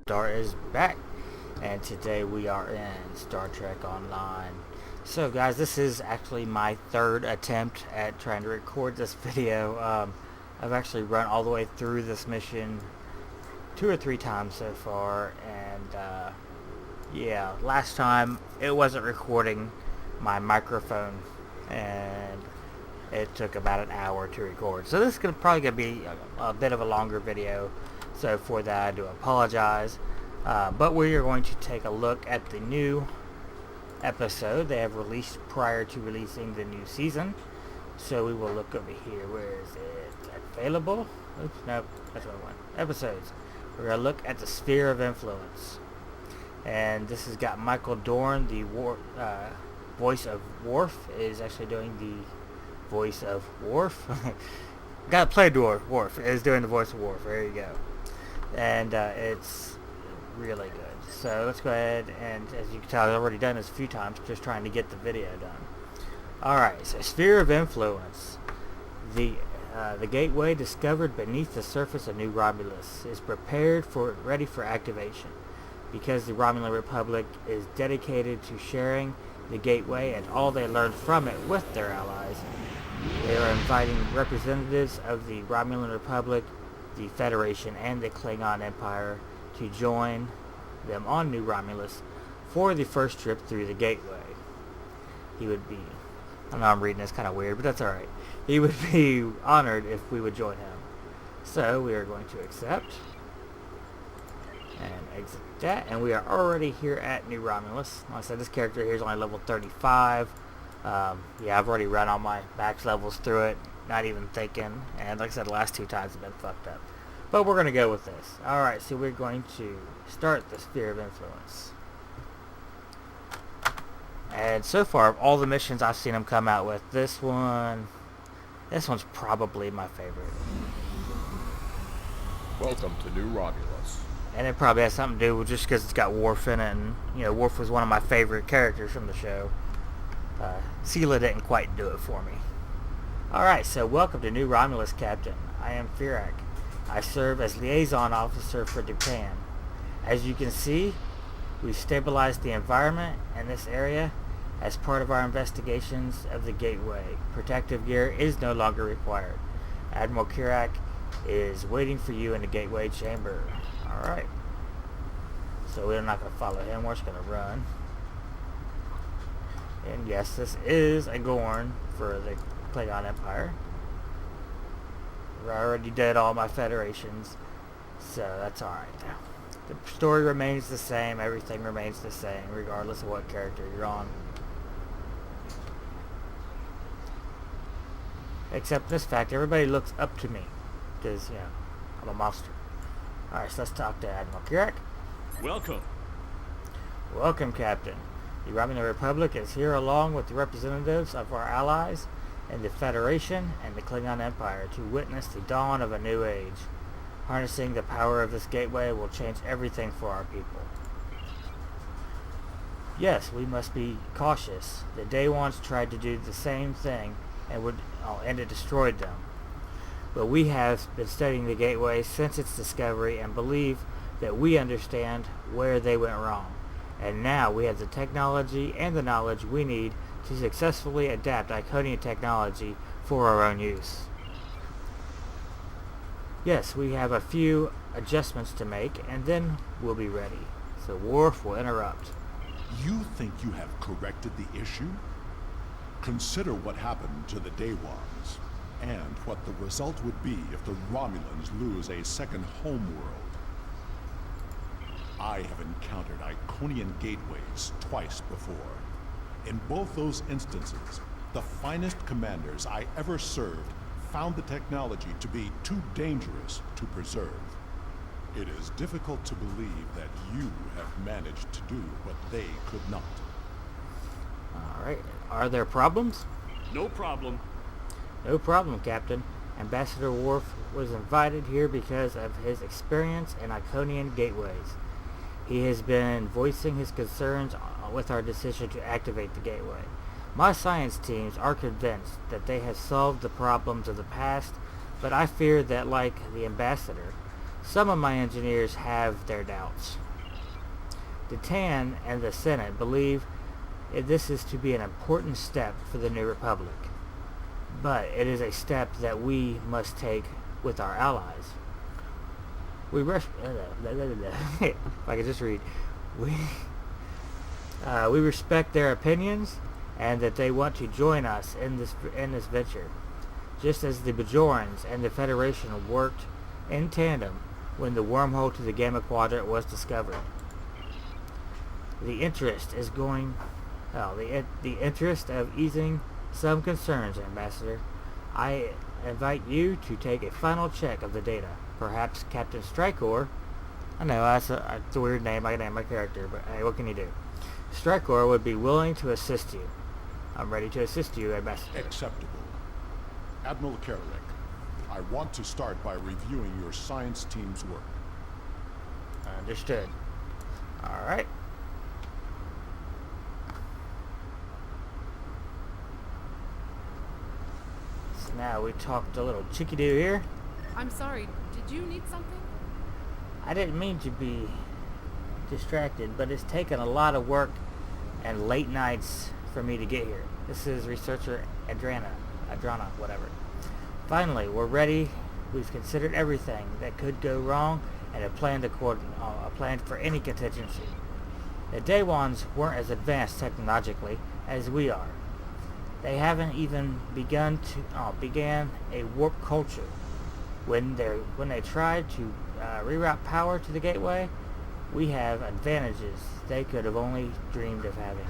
Star is back, and today we are in Star Trek Online. So guys, this is actually my third attempt at trying to record this video. I've actually run all the way through this mission 2 or 3 times so far, and yeah, last time it wasn't recording my microphone, and it took about an hour to record. So this is probably going to be a bit of a longer video. So for that, I do apologize. But we are going to take a look at the new episode they have released prior to releasing the new season. So we will look over here. Where is it? Available? Oops, nope. That's what I want. Episodes. We're going to look at the Sphere of Influence. And this has got Michael Dorn, the voice of Worf, is actually doing the voice of Worf. Got to play Worf is doing the voice of Worf. There you go. And it's really good. So let's go ahead, and as you can tell, I've already done this a few times, just trying to get the video done. Alright, so Sphere of Influence. The gateway discovered beneath the surface of New Romulus is ready for activation. Because the Romulan Republic is dedicated to sharing the gateway and all they learned from it with their allies, they are inviting representatives of the Romulan Republic, the Federation, and the Klingon Empire to join them on New Romulus for the first trip through the gateway. He would be, I know I'm reading this kind of weird, but that's alright. He would be honored if we would join him. So we are going to accept and exit that, and we are already here at New Romulus. Like I said, this character here is only level 35. Yeah, I've already run all my max levels through it, not even thinking, and like I said, the last 2 times have been fucked up. But we're going to go with this. Alright, so we're going to start the Sphere of Influence. And so far, of all the missions I've seen them come out with, this one's probably my favorite. Welcome to New Romulus. And it probably has something to do with just because it's got Worf in it, and, you know, Worf was one of my favorite characters from the show. Sela didn't quite do it for me. Alright, so welcome to New Romulus, Captain. I am Firak. I serve as liaison officer for Japan. As you can see, we've stabilized the environment in this area as part of our investigations of the gateway. Protective gear is no longer required. Admiral Kirak is waiting for you in the gateway chamber. Alright. So we're not going to follow him, we're just going to run. And yes, this is a Gorn for the Klingon Empire. I already did all my federations, so that's alright now. The story remains the same, everything remains the same, regardless of what character you're on. Except this fact, everybody looks up to me, because, you know, I'm a monster. Alright, so let's talk to Admiral Kirak. Welcome. Welcome, Captain. The Romulan Republic is here along with the representatives of our allies and the Federation and the Klingon Empire to witness the dawn of a new age. Harnessing the power of this gateway will change everything for our people. Yes, we must be cautious. The Daewons tried to do the same thing and it destroyed them. But we have been studying the gateway since its discovery and believe that we understand where they went wrong. And now we have the technology and the knowledge we need to successfully adapt Iconian technology for our own use. Yes, we have a few adjustments to make, and then we'll be ready. So Worf will interrupt. You think you have corrected the issue? Consider what happened to the Daewons, and what the result would be if the Romulans lose a second homeworld. I have encountered Iconian gateways twice before. In both those instances, the finest commanders I ever served found the technology to be too dangerous to preserve. It is difficult to believe that you have managed to do what they could not. Alright, are there problems? No problem. No problem, Captain. Ambassador Worf was invited here because of his experience in Iconian gateways. He has been voicing his concerns with our decision to activate the gateway. My science teams are convinced that they have solved the problems of the past, but I fear that, like the ambassador, Some of my engineers have their doubts. The TAN and the Senate believe this is to be an important step for the New Republic, but it is a step that we must take with our allies. If I could just read. We respect their opinions and that they want to join us in this venture, just as the Bajorans and the Federation worked in tandem when the wormhole to the Gamma Quadrant was discovered. The interest of easing some concerns, Ambassador. I invite you to take a final check of the data. Perhaps Captain Strikor, I know that's a weird name, I name my character, but hey, what can you do? Strikor would be willing to assist you. I'm ready to assist you, Ambassador. Acceptable. Admiral Kararek, I want to start by reviewing your science team's work. Understood. Alright. So now we talked a little chickadoo here. I'm sorry, did you need something? I didn't mean to be distracted, but it's taken a lot of work and late nights for me to get here. This is researcher Adrana, whatever. Finally, we're ready. We've considered everything that could go wrong and have planned for any contingency. The Daewons weren't as advanced technologically as we are. They haven't even began a warp culture. When they tried to reroute power to the gateway, we have advantages they could have only dreamed of having.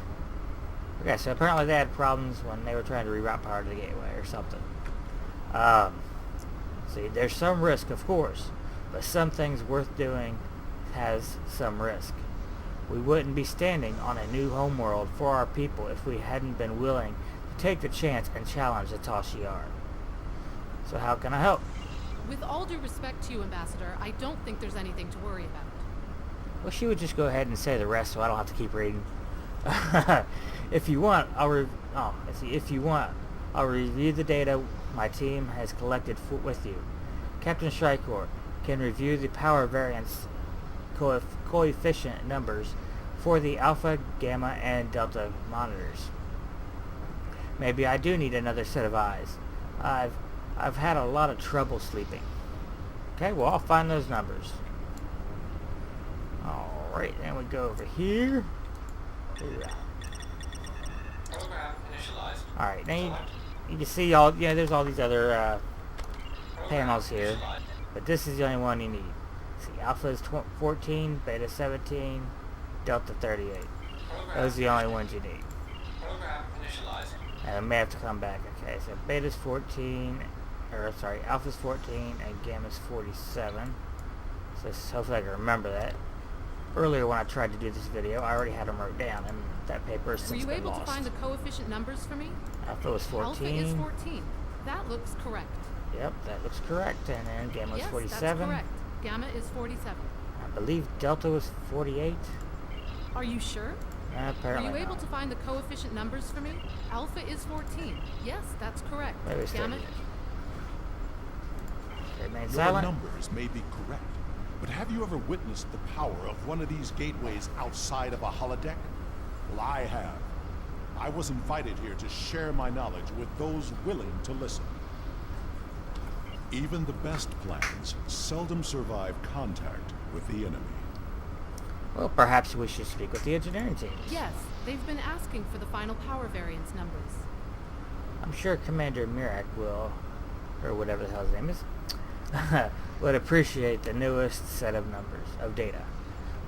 Okay, so apparently they had problems when they were trying to reroute power to the gateway or something. See, there's some risk, of course, but some things worth doing has some risk. We wouldn't be standing on a new homeworld for our people if we hadn't been willing to take the chance and challenge the Tal Shiar. So how can I help? With all due respect to you, Ambassador, I don't think there's anything to worry about. Well, she would just go ahead and say the rest, so I don't have to keep reading. If you want, I'll review the data my team has collected with you. Captain Strikor can review the power variance coefficient numbers for the Alpha, Gamma, and Delta monitors. Maybe I do need another set of eyes. I've had a lot of trouble sleeping. Okay, well, I'll find those numbers. Alright, then we go over here. Alright, now you can see there's all these other panels here, but this is the only one you need. See, Alpha is 14, Beta 17, Delta 38. Those are the only ones you need. And I may have to come back. Okay, so Beta's 14, Alpha's 14, and Gamma's 47. So hopefully I can remember that. Earlier when I tried to do this video, I already had them wrote down, and that paper has since been lost. Were you able to find the coefficient numbers for me? Alpha was 14. Alpha is 14. That looks correct. Yep, that looks correct. And then Gamma was Yes, 47. that's correct. Gamma is 47. I believe Delta was 48. Are you sure? Apparently Were you able not. to find the coefficient numbers for me? Alpha is 14. Yes, that's correct. Maybe it's Gamma. 38. Remain Your silent. numbers may be correct, but have you ever witnessed the power of one of these gateways outside of a holodeck? Well, I have. I was invited here to share my knowledge with those willing to listen. Even the best plans seldom survive contact with the enemy. Well, perhaps we should speak with the engineering team. Yes, they've been asking for the final power variance numbers. I'm sure Commander Mirak will, or whatever the hell his name is, would appreciate the newest set of numbers, of data.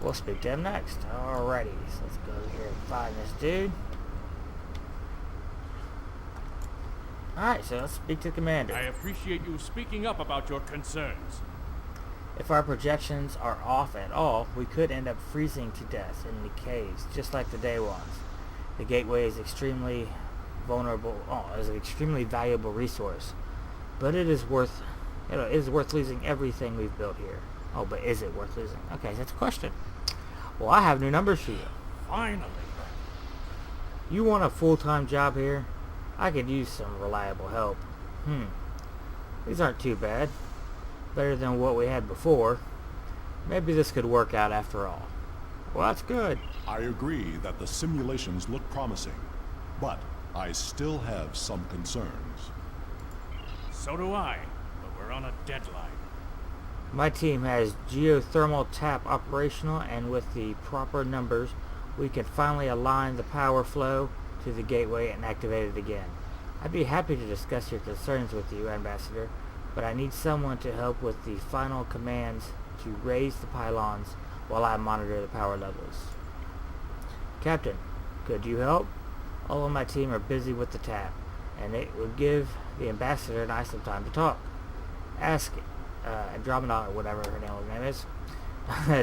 We'll speak to him next. Alrighty, so let's go over here and find this dude. Alright, so let's speak to the commander. I appreciate you speaking up about your concerns. If our projections are off at all, we could end up freezing to death in the caves, just like the Daewons. The gateway is extremely vulnerable, is an extremely valuable resource, but it is worth losing everything we've built here. Oh, but is it worth losing? Okay, that's a question. Well, I have new numbers for you. Finally. You want a full-time job here? I could use some reliable help. These aren't too bad. Better than what we had before. Maybe this could work out after all. Well, that's good. I agree that the simulations look promising, but I still have some concerns. So do I, but we're on a deadline. My team has geothermal tap operational, and with the proper numbers, we can finally align the power flow to the gateway and activate it again. I'd be happy to discuss your concerns with you, Ambassador, but I need someone to help with the final commands to raise the pylons while I monitor the power levels. Captain, could you help? All of my team are busy with the tap, and it would give the Ambassador and I some time to talk. Ask Andromeda, or whatever her name is,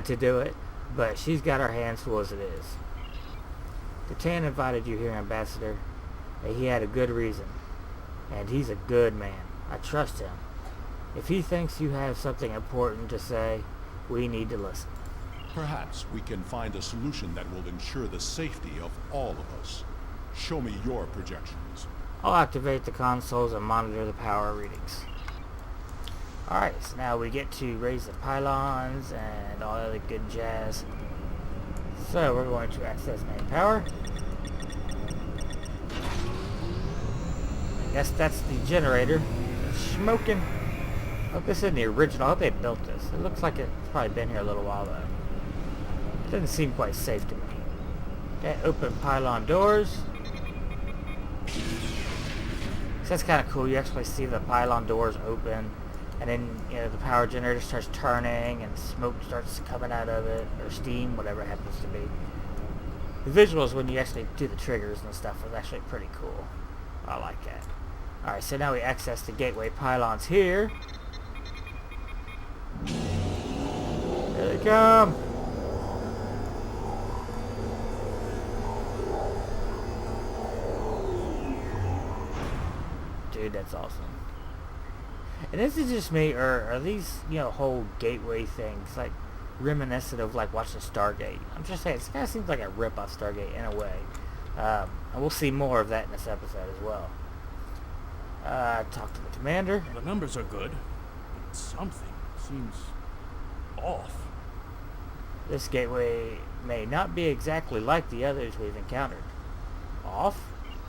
to do it, but she's got her hands full as it is. Catan invited you here, Ambassador, and he had a good reason, and he's a good man. I trust him. If he thinks you have something important to say, we need to listen. Perhaps we can find a solution that will ensure the safety of all of us. Show me your projections. I'll activate the consoles and monitor the power readings. Alright, so now we get to raise the pylons and all other good jazz. So we're going to access main power. I guess that's the generator. It's smoking. I hope this isn't the original. I hope they built this. It looks like it's probably been here a little while though. It doesn't seem quite safe to me. Okay, open pylon doors. So that's kind of cool. You actually see the pylon doors open, and then the power generator starts turning, and smoke starts coming out of it, or steam, whatever it happens to be. The visuals when you actually do the triggers and stuff is actually pretty cool. I like that. All right, so now we access the gateway pylons here. Here they come. Dude, that's awesome. And this is just me, or are these, whole gateway things, like, reminiscent of, like, watching Stargate? I'm just saying, this kind of seems like a rip-off Stargate in a way. And we'll see more of that in this episode as well. Talk to the commander. The numbers are good, but something seems off. This gateway may not be exactly like the others we've encountered. Off?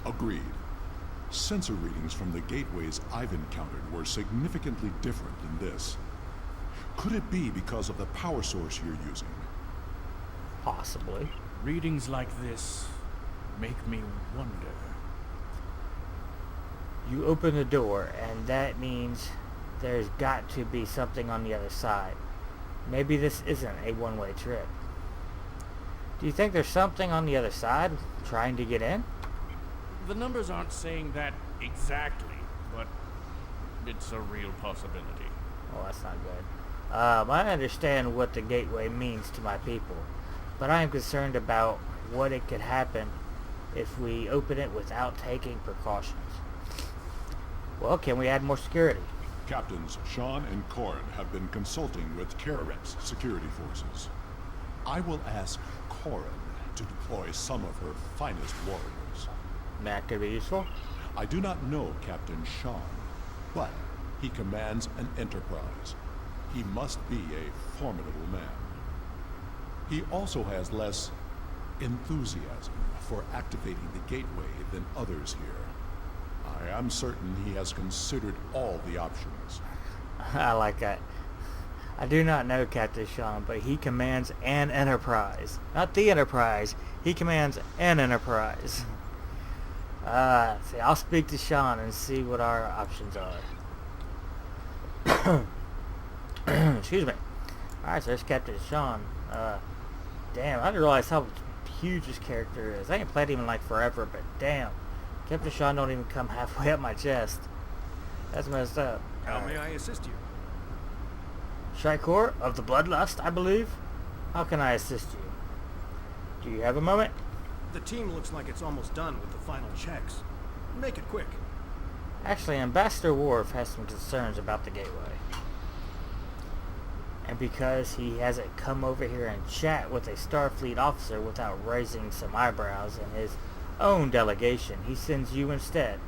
Agreed. Sensor readings from the gateways I've encountered were significantly different than this. Could it be because of the power source you're using? Possibly. Readings like this make me wonder. You open the door, and that means there's got to be something on the other side. Maybe this isn't a one-way trip. Do you think there's something on the other side trying to get in? The numbers aren't saying that exactly, but it's a real possibility. Oh, that's not good. I understand what the gateway means to my people, but I am concerned about what it could happen if we open it without taking precautions. Well, can we add more security? Captains Sean and Corin have been consulting with Kararek's security forces. I will ask Corin to deploy some of her finest warriors. That could be useful. I do not know Captain Sean, but he commands an enterprise. He must be a formidable man. He also has less enthusiasm for activating the gateway than others here. I am certain he has considered all the options. I like that. I do not know Captain Sean, but he commands an enterprise. Not the Enterprise. He commands an enterprise. See, I'll speak to Sean and see what our options are. Excuse me. Alright, so there's Captain Sean. Damn, I didn't realize how huge this character is. I ain't played him in like forever, but damn. Captain Sean don't even come halfway up my chest. That's messed up. How may I assist you? Shrikor of the Bloodlust, I believe. How can I assist you? Do you have a moment? The team looks like it's almost done with the final checks. Make it quick. Actually, Ambassador Worf has some concerns about the gateway. And because he hasn't come over here and chat with a Starfleet officer without raising some eyebrows in his own delegation, he sends you instead.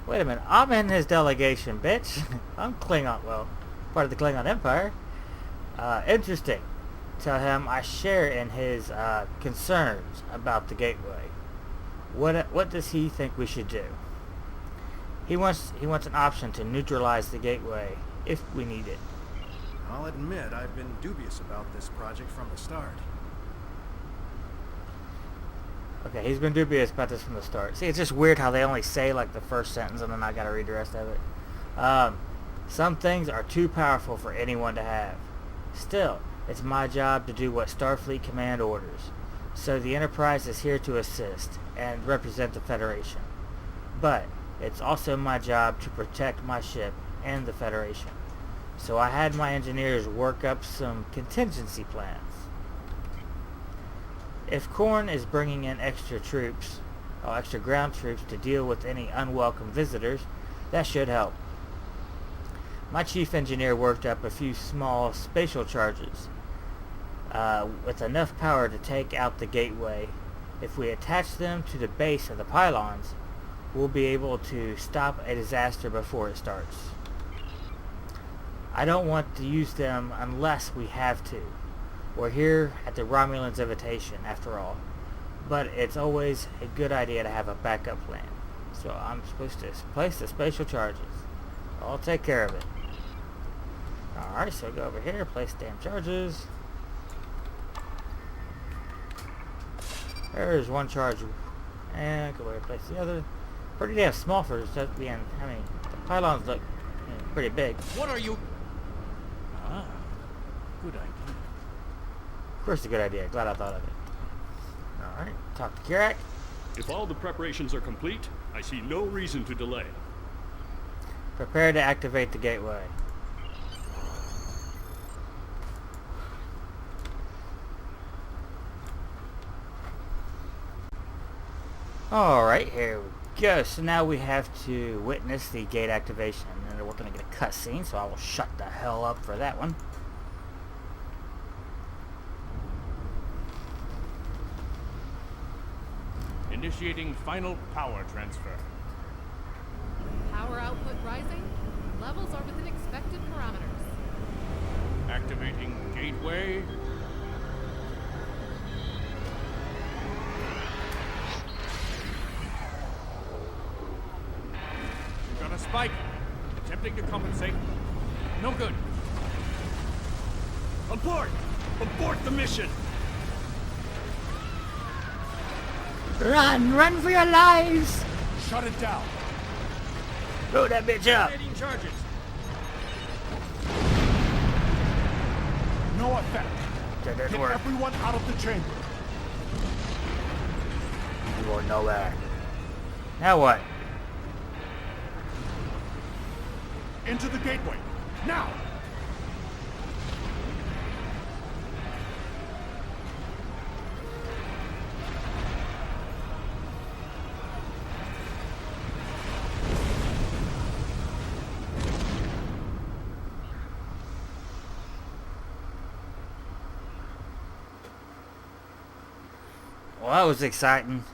Wait a minute, I'm in his delegation, bitch. I'm Klingon. Well, part of the Klingon Empire. Interesting. Tell him I share in his concerns about the gateway. What does he think we should do? He wants an option to neutralize the gateway if we need it. I'll admit I've been dubious about this project from the start. Okay, he's been dubious about this from the start. See, it's just weird how they only say like the first sentence and then I gotta read the rest of it. Some things are too powerful for anyone to have. Still, it's my job to do what Starfleet Command orders. So the Enterprise is here to assist and represent the Federation. But it's also my job to protect my ship and the Federation. So I had my engineers work up some contingency plans. If Korn is bringing in extra ground troops to deal with any unwelcome visitors, that should help. My chief engineer worked up a few small spatial charges with enough power to take out the gateway. If we attach them to the base of the pylons, we'll be able to stop a disaster before it starts. I don't want to use them unless we have to. We're here at the Romulans' invitation, after all. But it's always a good idea to have a backup plan. So I'm supposed to place the spatial charges. I'll take care of it. Alright, so go over here, place damn charges. There's one charge. And go over here, place the other. Pretty damn small for just being, I mean, the pylons look pretty big. What are you... Ah, good idea. Of course, it's a good idea. Glad I thought of it. Alright, talk to Kirak. If all the preparations are complete, I see no reason to delay. Prepare to activate the gateway. Alright, here we go. So now we have to witness the gate activation. And we're going to get a cutscene, so I will shut the hell up for that one. Initiating final power transfer. Power output rising. Levels are within expected parameters. Activating gateway. We've got a spike. Attempting to compensate. No good. Abort! Abort the mission! Run! Run for your lives! Shut it down. Blow that bitch up! Activating charges. No effect. That didn't Get work. everyone out of the chamber. You going nowhere. Now what? Into the gateway. Now! Well, that was exciting.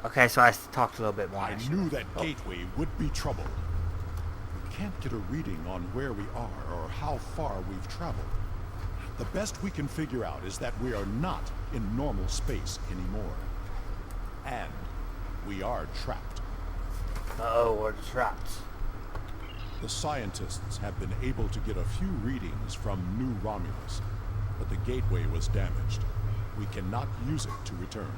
Okay, so I talked a little bit more. I knew that gateway would be trouble. We can't get a reading on where we are or how far we've traveled. The best we can figure out is that we are not in normal space anymore. And we are trapped. Uh-oh, we're trapped. The scientists have been able to get a few readings from New Romulus, but the gateway was damaged. We cannot use it to return.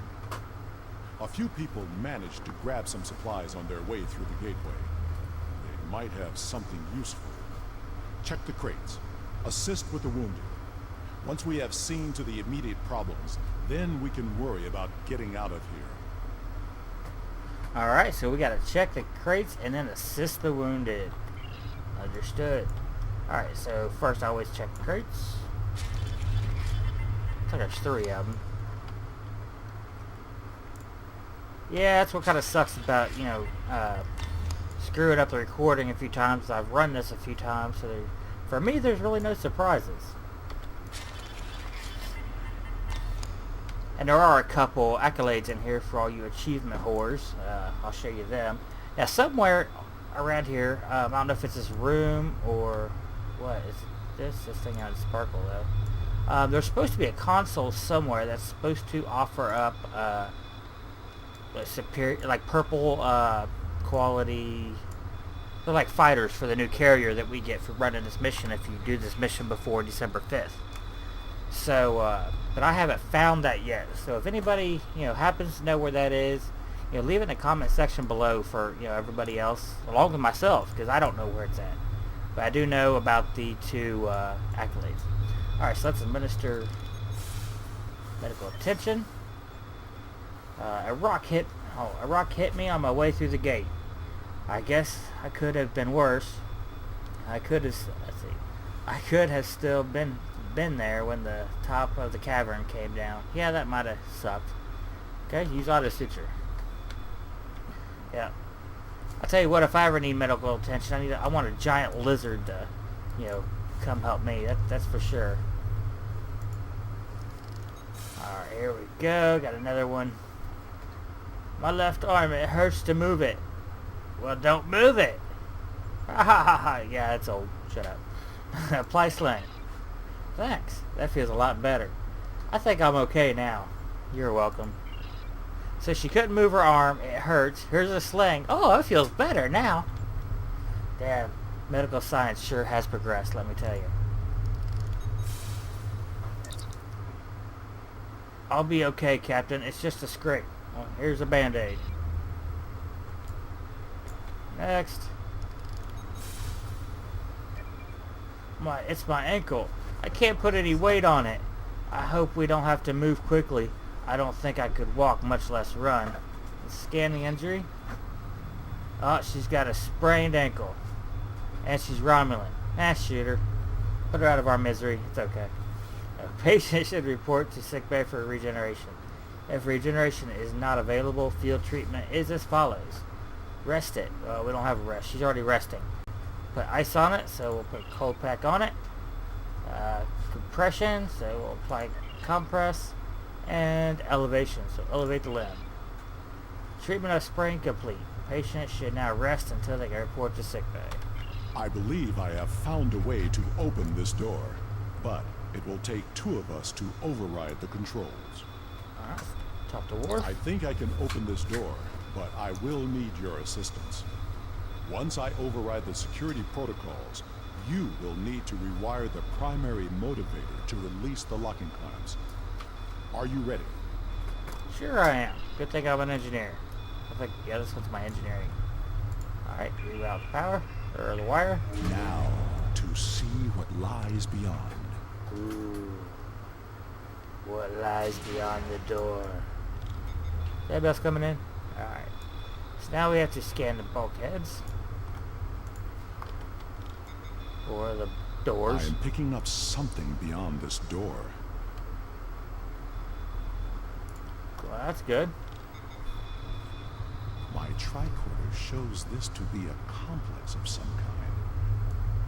A few people managed to grab some supplies on their way through the gateway. They might have something useful. Check the crates. Assist with the wounded. Once we have seen to the immediate problems, then we can worry about getting out of here. Alright, so we gotta check the crates and then assist the wounded. Understood. Alright, so first I always check the crates. I think there's 3 of them. Yeah, that's what kind of sucks about, you know, screwing up the recording a few times. I've run this a few times, so for me, there's really no surprises. And there are a couple accolades in here for all you achievement whores. I'll show you them. Now, somewhere around here. I don't know if it's this room or what. Is this thing out of sparkle though? There's supposed to be a console somewhere that's supposed to offer up superior, like purple quality. They're like fighters for the new carrier that we get for running this mission if you do this mission before December 5th. So, but I haven't found that yet. So if anybody, happens to know where that is, leave it in the comment section below for, everybody else, along with myself, because I don't know where it's at. But I do know about the two accolades. Alright, so let's administer medical attention. A rock hit me on my way through the gate. I guess I could have been worse. I could have still been there when the top of the cavern came down. Yeah, that might have sucked. Okay, use auto suture. Yeah. I'll tell you what, if I ever need medical attention, I want a giant lizard to, come help me. That's for sure. Alright, here we go. Got another one. My left arm, it hurts to move it. Well, don't move it. Ha ha ha ha. Yeah, it's old. Shut up. Apply sling. Thanks. That feels a lot better. I think I'm okay now. You're welcome. So she couldn't move her arm. It hurts. Here's a sling. Oh, it feels better now. Damn. Medical science sure has progressed, let me tell you. I'll be okay, Captain. It's just a scrape. Oh, here's a band-aid. Next. It's my ankle. I can't put any weight on it. I hope we don't have to move quickly. I don't think I could walk, much less run. Scan the injury. Oh, she's got a sprained ankle. And she's Romulan. Shoot her. Put her out of our misery. It's okay. A patient should report to sickbay for regeneration. If regeneration is not available, field treatment is as follows. Rest it. Well, we don't have a rest. She's already resting. Put ice on it, so we'll put cold pack on it. Compression, so we'll apply compress. And elevation, so elevate the limb. Treatment of sprain complete. Patient should now rest until they can report to sickbay. I believe I have found a way to open this door, but it will take two of us to override the controls. Alright, talk to Worf. I think I can open this door, but I will need your assistance. Once I override the security protocols, you will need to rewire the primary motivator to release the locking clamps. Are you ready? Sure I am. Good thing I'm an engineer. I think, yeah, this one's my engineering. Alright, reroute the power, or the wire. Now, to see what lies beyond. Ooh. What lies beyond the door? Is anybody else coming in? Alright. So now we have to scan the bulkheads. Or the doors. I am picking up something beyond this door. Well, that's good. My tricorder shows this to be a complex of some kind.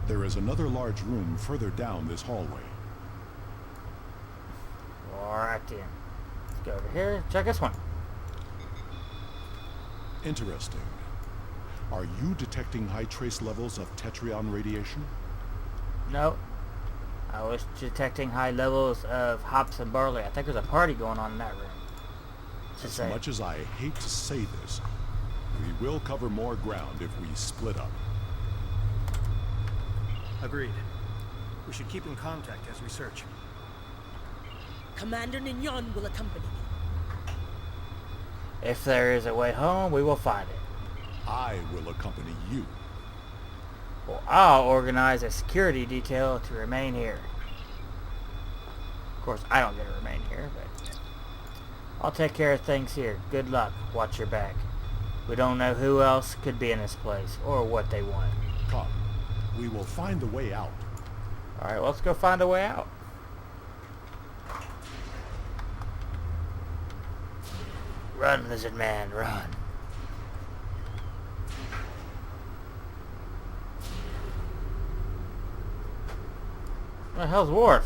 There is another large room further down this hallway. Alright then. Let's go over here. Check this one. Interesting. Are you detecting high trace levels of Tetrion radiation? No. I was detecting high levels of hops and barley. I think there's a party going on in that room. As much as I hate to say this, we will cover more ground if we split up. Agreed. We should keep in contact as we search. Commander Nignon will accompany me. If there is a way home, we will find it. I will accompany you. Well, I'll organize a security detail to remain here. Of course, I don't get to remain here, but I'll take care of things here. Good luck. Watch your back. We don't know who else could be in this place, or what they want. Come. We will find a way out. Alright, let's go find a way out. Run, lizard man, run. Where the hell's Worf?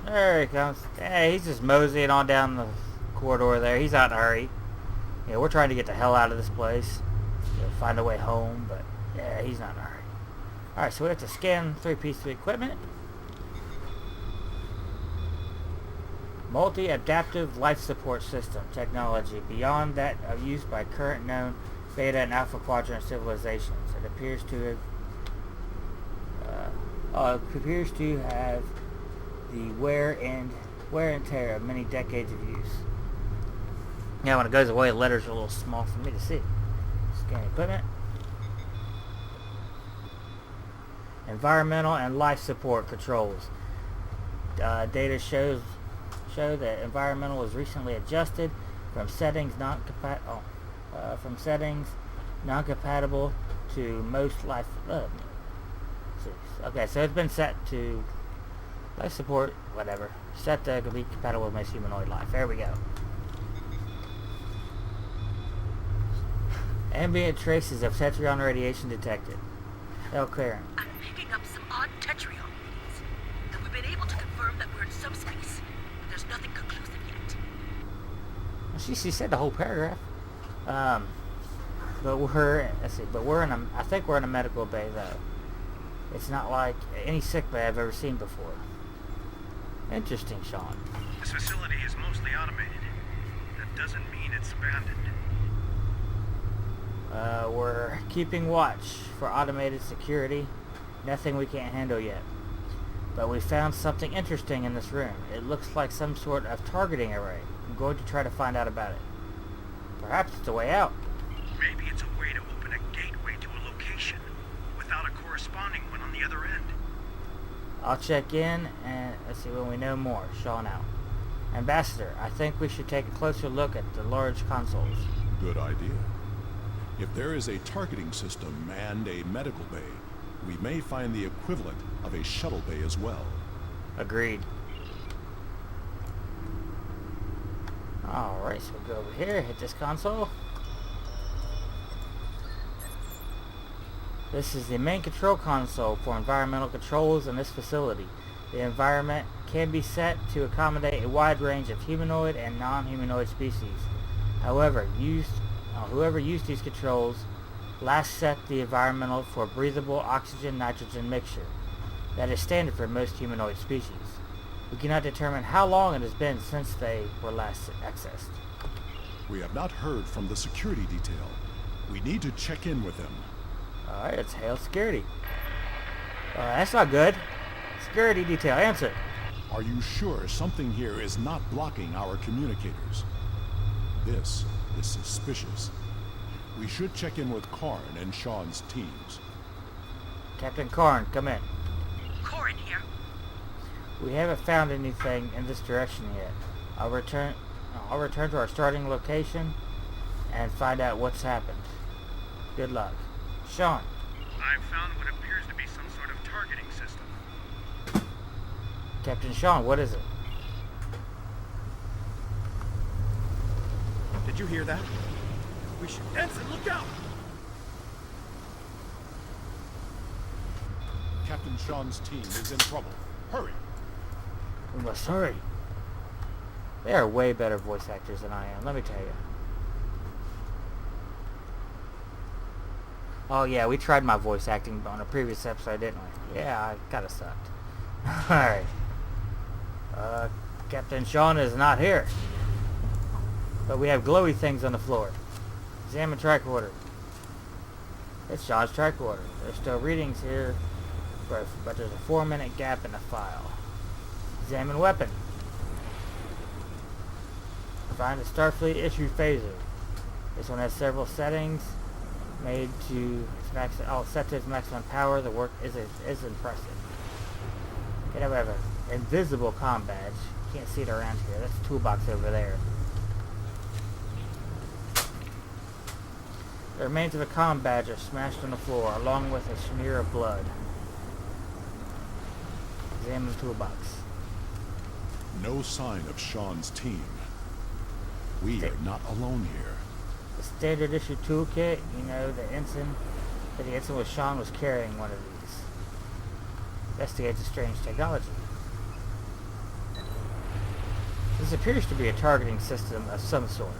There he comes. Hey, he's just moseying on down the corridor there. He's out in a hurry. Yeah, we're trying to get the hell out of this place. He'll find a way home, but yeah, he's not in a hurry. Alright, so we have to scan 3 pieces of equipment. Multi-adaptive life support system technology beyond that of use by current known beta and alpha quadrant civilizations. It appears to have the wear and tear of many decades of use. Now when it goes away, the letters are a little small for me to see. Scan equipment. Environmental and life support controls. Data show that environmental was recently adjusted from settings non-compatible to most life. Okay, so it's been set to life support, whatever. Set to be compatible with most humanoid life. There we go. Ambient traces of tetrion radiation detected. L. Clearing. I'm picking up some odd tetrion readings, and we've been able to confirm that we're in subspace. But there's nothing conclusive yet. Well, she said the whole paragraph. But I think we're in a medical bay though. It's not like any sick bay I've ever seen before. Interesting, Sean. This facility is mostly automated. That doesn't mean it's abandoned. We're keeping watch for automated security. Nothing we can't handle yet. But we found something interesting in this room. It looks like some sort of targeting array. I'm going to try to find out about it. Perhaps it's a way out. Maybe it's a way to open a gateway to a location without a corresponding one on the other end. I'll check in and let's see when we know more. Sean out. Ambassador, I think we should take a closer look at the large consoles. Good idea. If there is a targeting system and a medical bay, we may find the equivalent of a shuttle bay as well. Agreed. Alright, so we'll go over here, hit this console. This is the main control console for environmental controls in this facility. The environment can be set to accommodate a wide range of humanoid and non-humanoid species. However, whoever used these controls last set the environmental for breathable oxygen-nitrogen mixture. That is standard for most humanoid species. We cannot determine how long it has been since they were last accessed. We have not heard from the security detail. We need to check in with them. Alright, let's hail security. That's not good. Security detail, answer. Are you sure something here is not blocking our communicators? This is suspicious. We should check in with Karn and Sean's teams. Captain Karn, come in. Corin here. We haven't found anything in this direction yet. I'll return to our starting location and find out what's happened. Good luck. Sean. I've found what appears to be some sort of targeting system. Captain Sean, what is it? Did you hear that? We should... Ensign, look out! Captain Sean's team is in trouble. Hurry! We must hurry. They are way better voice actors than I am, let me tell you. Oh yeah, we tried my voice acting on a previous episode, didn't we? Yeah, I kinda sucked. Alright. Captain Sean is not here. But we have glowy things on the floor. Examine tricorder. It's Sean's tricorder. There's still readings here, but there's a 4-minute gap in the file. Examine weapon. Find the Starfleet issue phaser. This one has several settings made to its set to its maximum power. The work is impressive. Okay, now we have an invisible comm badge. Can't see it around here. That's the toolbox over there. The remains of a comm badge are smashed on the floor, along with a smear of blood. Examine the toolbox. No sign of Sean's team. We are not alone here. The standard issue toolkit, you know, the ensign was Sean was carrying one of these. Investigate the strange technology. This appears to be a targeting system of some sort,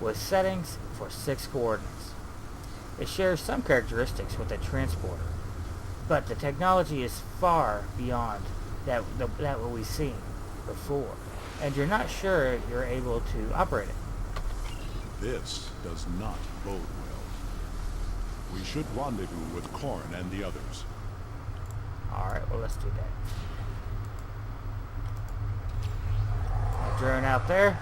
with settings for 6 coordinates. It shares some characteristics with a transporter, but the technology is far beyond that what we've seen before, and you're not sure you're able to operate it. This does not bode well. We should rendezvous with Korn and the others. Alright, well, let's do that. That drone out there.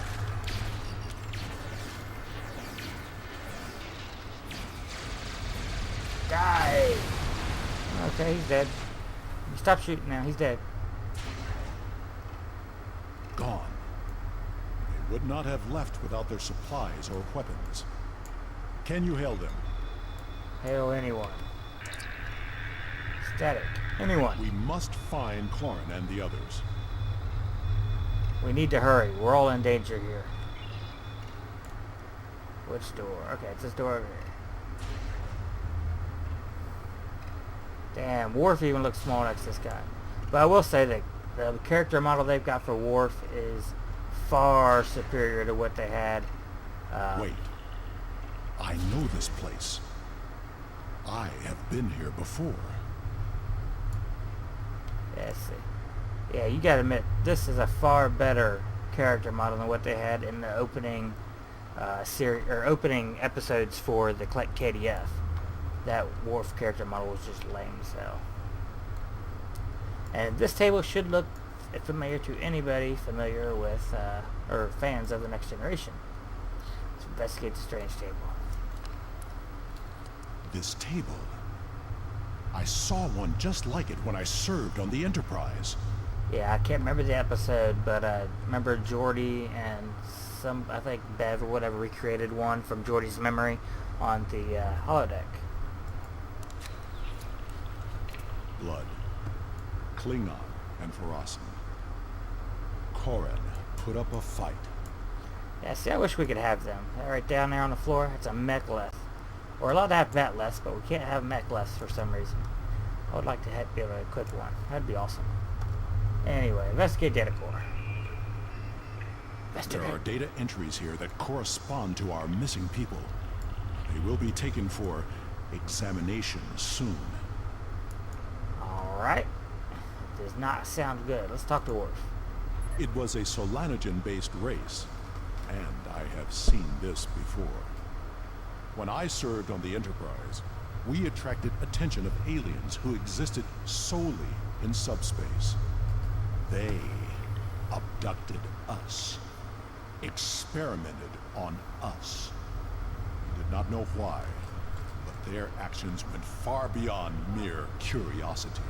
Die! Okay, he's dead. Stop shooting now, he's dead. Gone. They would not have left without their supplies or weapons. Can you hail them? Hail anyone. Static. Anyone. We must find Korn and the others. We need to hurry. We're all in danger here. Which door? Okay, it's this door over here. Damn, Worf even looks small next to this guy. But I will say that the character model they've got for Worf is far superior to what they had. Wait. I know this place. I have been here before. Yeah, let's see. Yeah, you gotta admit, this is a far better character model than what they had in the opening series or opening episodes for the KDF. That Worf character model was just lame as hell. And this table should look familiar to anybody familiar with or fans of the Next Generation. Let's investigate the strange table. This table. I saw one just like it when I served on the Enterprise. Yeah, I can't remember the episode, but remember Geordi and I think Bev or whatever recreated one from Geordi's memory on the holodeck. Blood. Klingon and Farasan. Korran put up a fight. Yeah, see, I wish we could have them. That right down there on the floor, it's a mechleth. We're allowed to have metleths, but we can't have mechleths for some reason. I would like to be able to equip one. That'd be awesome. Anyway, investigate data core. There are data entries here that correspond to our missing people. They will be taken for examination soon. Alright. Does not sound good. Let's talk to Worf. It was a Solanogen-based race, and I have seen this before. When I served on the Enterprise, we attracted attention of aliens who existed solely in subspace. They abducted us, experimented on us. We did not know why, but their actions went far beyond mere curiosity.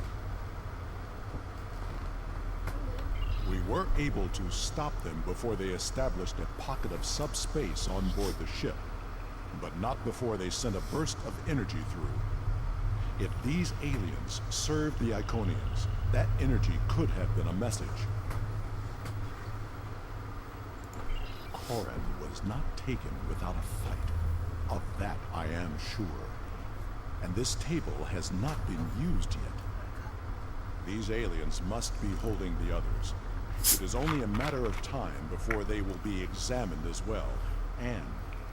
We were able to stop them before they established a pocket of subspace on board the ship, but not before they sent a burst of energy through. If these aliens served the Iconians, that energy could have been a message. Korran was not taken without a fight. Of that I am sure. And this table has not been used yet. These aliens must be holding the others. It is only a matter of time before they will be examined as well, and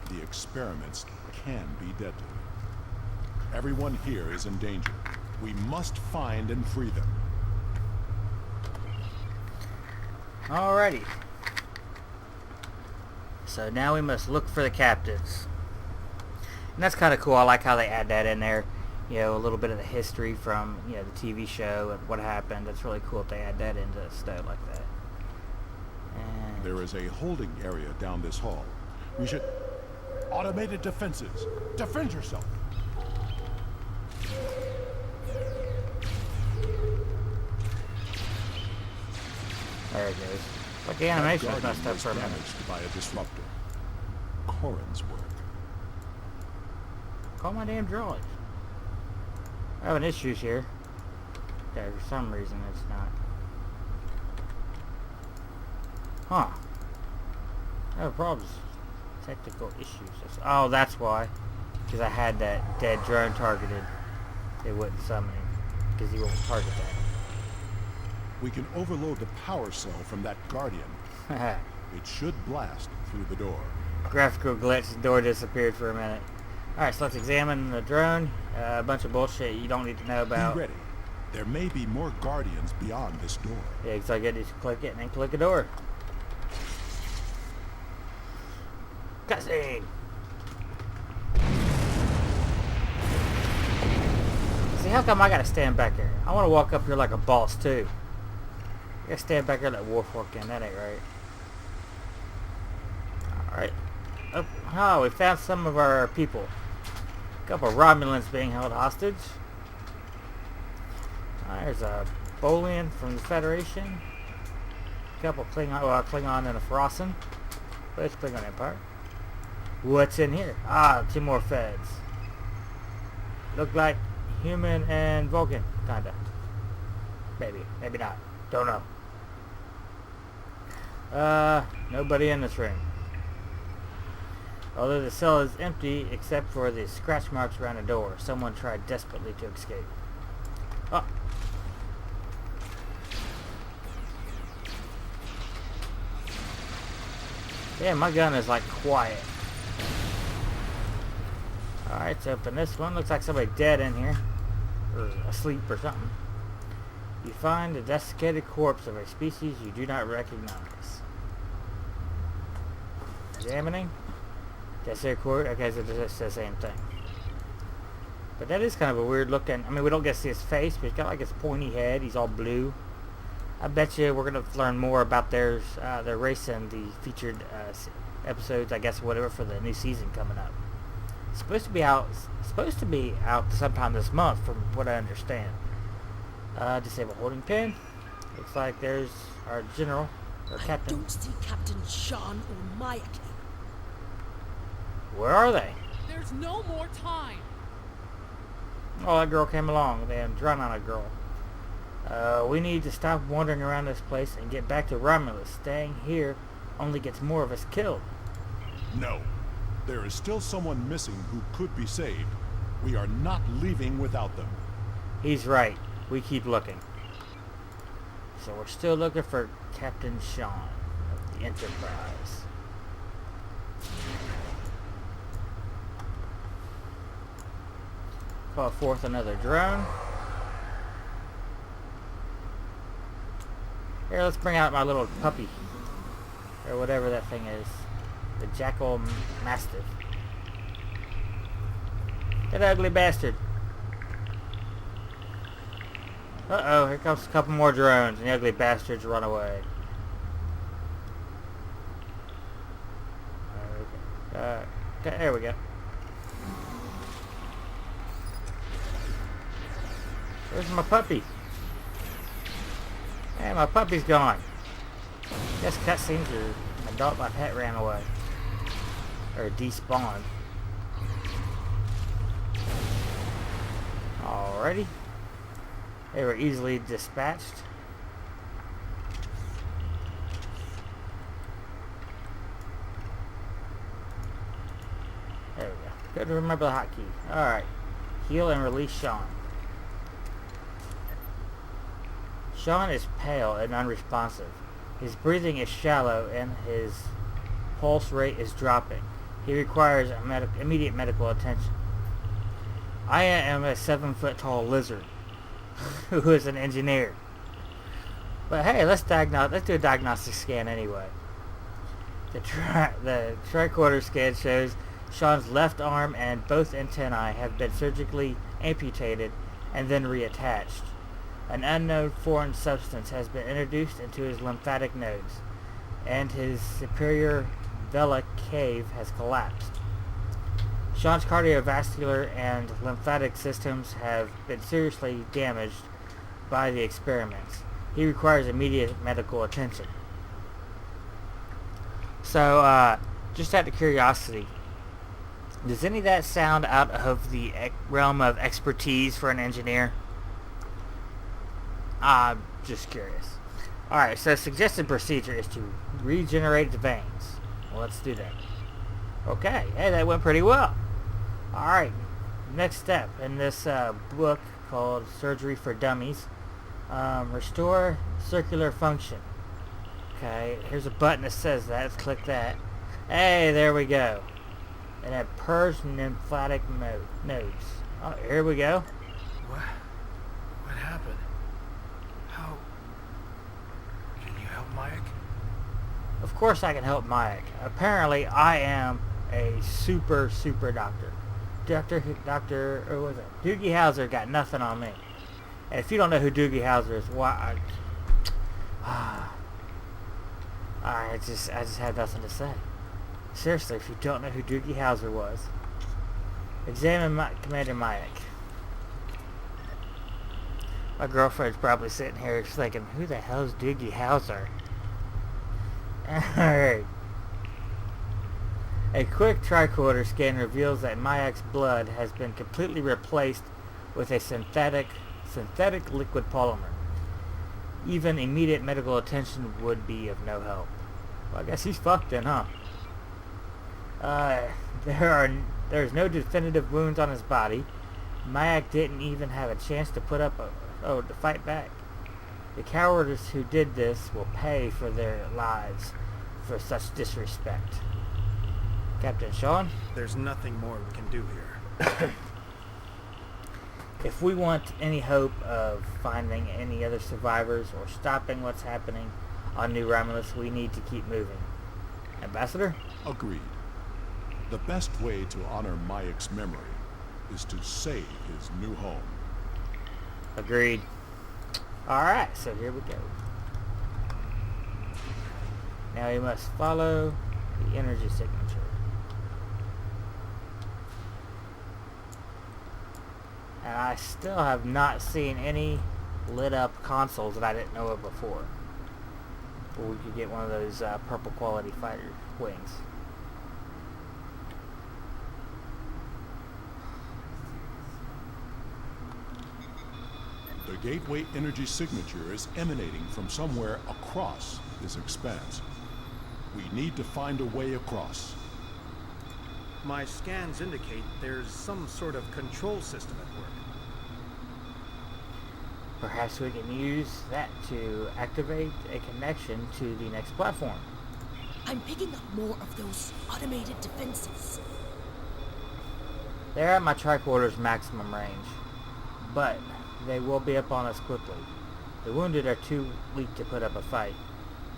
the experiments can be deadly. Everyone here is in danger. We must find and free them. Alrighty. So now we must look for the captives. And that's kind of cool. I like how they add that in there. You know, a little bit of the history from, you know, the TV show and what happened. It's really cool if they add that into stuff like that. And There is a holding area down this hall. We should... Automated defenses. Defend yourself. there it goes. Like the animation was Guardian messed up was for a minute. damaged by a disruptor. Korran's work. Call my damn drawings. I'm having issues here. Okay, for some reason it's not. Huh. I have problems. Technical issues. Oh, that's why. Because I had that dead drone targeted. It wouldn't summon him. Because he won't target We can overload the power cell from that Guardian. that. It should blast through the door. Graphical glitch. The door disappeared for a minute. Alright, so let's examine the drone. A bunch of bullshit you don't need to know about. Be ready. There may be more guardians beyond this door. Yeah, because I get to click it and then click a door. Cutscene! See, how come I gotta stand back here? I want to walk up here like a boss, too. I gotta stand back here like Wolf walking. That ain't right. Alright. Oh, we found some of our people. A couple of Romulans being held hostage. There's a Bolian from the Federation. A couple Klingon and a Frossen. Both Klingon Empire. What's in here? Ah, 2 more feds. Look like human and Vulcan, kinda. Maybe, maybe not. Don't know. Nobody in this room. Although the cell is empty except for the scratch marks around the door. Someone tried desperately to escape. Oh. Yeah, my gun is like quiet. Alright, let's open this one. Looks like somebody dead in here. Or asleep or something. You find the desiccated corpse of a species you do not recognize. Examining. Desiccated corpse. Okay, so it's the same thing. But that is kind of a weird looking. I mean, we don't get to see his face, but he's got like his pointy head. He's all blue. I bet you we're going to learn more about their race in the featured episodes, I guess, whatever, for the new season coming up. It's supposed to be out sometime this month, from what I understand. Disable holding pin. Looks like there's our general, or captain. I don't see Captain Sean or Maya. Where are they? There's no more time. Oh, that girl came along. They had drawn on a girl. We need to stop wandering around this place and get back to Romulus. Staying here only gets more of us killed. No. There is still someone missing who could be saved. We are not leaving without them. He's right. We keep looking. So we're still looking for Captain Sean of the Enterprise. Call forth another drone. Here, let's bring out my little puppy. Or whatever that thing is. The Jackal Mastiff. That ugly bastard. Uh-oh, here comes a couple more drones, and the ugly bastards run away. Okay, there we go. Where's my puppy? Hey, my puppy's gone. Guess cutscenes are adult. My pet ran away. Or despawned. Alrighty. They were easily dispatched. There we go. Good to remember the hotkey. Alright. Heal and release Sean. Sean is pale and unresponsive. His breathing is shallow and his pulse rate is dropping. He requires immediate medical attention. I am a 7-foot-tall lizard who is an engineer. But hey, let's do a diagnostic scan anyway. The tricorder scan shows Sean's left arm and both antennae have been surgically amputated and then reattached. An unknown foreign substance has been introduced into his lymphatic nodes, and his superior vela cave has collapsed. Sean's cardiovascular and lymphatic systems have been seriously damaged by the experiments. He requires immediate medical attention. So, just out of curiosity, does any of that sound out of the realm of expertise for an engineer? I'm just curious. Alright, so suggested procedure is to regenerate the veins. Well, let's do that. Okay, hey, that went pretty well. Alright, next step in this book called Surgery for Dummies. Restore circular function. Okay, here's a button that says that. Let's click that. Hey, there we go. and a purged lymphatic nodes. Oh, here we go. What happened? How? Can you help Mike? Of course I can help Mike. Apparently I am a super doctor. Or was it? Doogie Howser got nothing on me. And if you don't know who Doogie Howser is, why? I just had nothing to say. Seriously, if you don't know who Doogie Howser was, examine Commander Mike. My girlfriend's probably sitting here thinking, who the hell is Doogie Howser? Alright. A quick tricorder scan reveals that Mayak's blood has been completely replaced with a synthetic liquid polymer. Even immediate medical attention would be of no help. Well, I guess he's fucked then, huh? There's no definitive wounds on his body. Mayak didn't even have a chance to to fight back. The cowards who did this will pay for their lives for such disrespect. Captain Sean? There's nothing more we can do here. If we want any hope of finding any other survivors or stopping what's happening on New Romulus, we need to keep moving. Ambassador? Agreed. The best way to honor Mayak's memory is to save his new home. Agreed. Alright, so here we go. Now we must follow the energy signature. And I still have not seen any lit up consoles that I didn't know of before. Or we could get one of those purple quality fighter wings. The gateway energy signature is emanating from somewhere across this expanse. We need to find a way across. My scans indicate there's some sort of control system at work. Perhaps we can use that to activate a connection to the next platform. I'm picking up more of those automated defenses. They're at my tricorder's maximum range, but they will be up on us quickly. The wounded are too weak to put up a fight.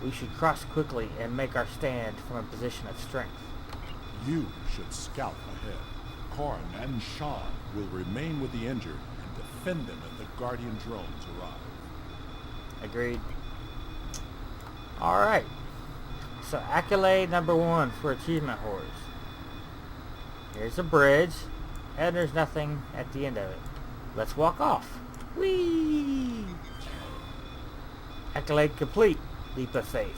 We should cross quickly and make our stand from a position of strength. You should scout ahead. Karn and Shan will remain with the injured and defend them if the Guardian drones arrive. Agreed. Alright. So accolade number 1 for achievement horrors. Here's a bridge, and there's nothing at the end of it. Let's walk off. Whee! Accolade complete. Leap of faith.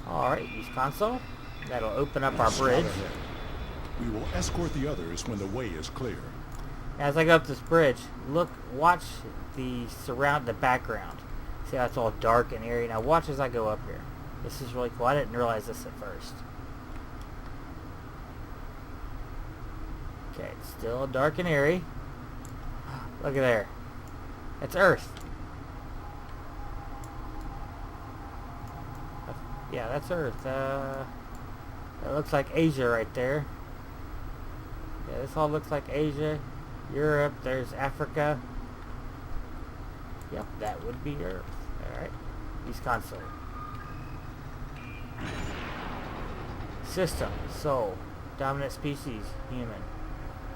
Alright, use console. That'll open up our bridge. We will escort the others when the way is clear. As I go up this bridge, watch the background. See how it's all dark and eerie? Now watch as I go up here. This is really cool. I didn't realize this at first. Okay, it's still dark and eerie. Look at there. It's Earth. Yeah, that's Earth. That looks like Asia right there. Yeah, this all looks like Asia. Europe, there's Africa. Yep, that would be Earth. Alright. Use console. System, Soul. Dominant species, human.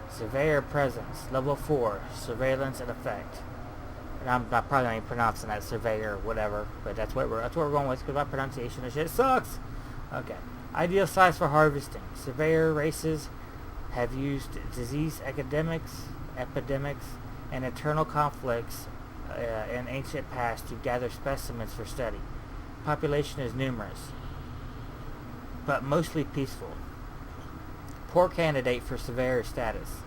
Surveyor presence, level 4. Surveillance in effect. And I'm not probably not even pronouncing that surveyor or whatever, but that's what we're going with because my pronunciation of shit sucks. Okay. Ideal size for harvesting. Surveyor races have used disease epidemics, and internal conflicts in ancient past to gather specimens for study. Population is numerous, but mostly peaceful. Poor candidate for surveyor status.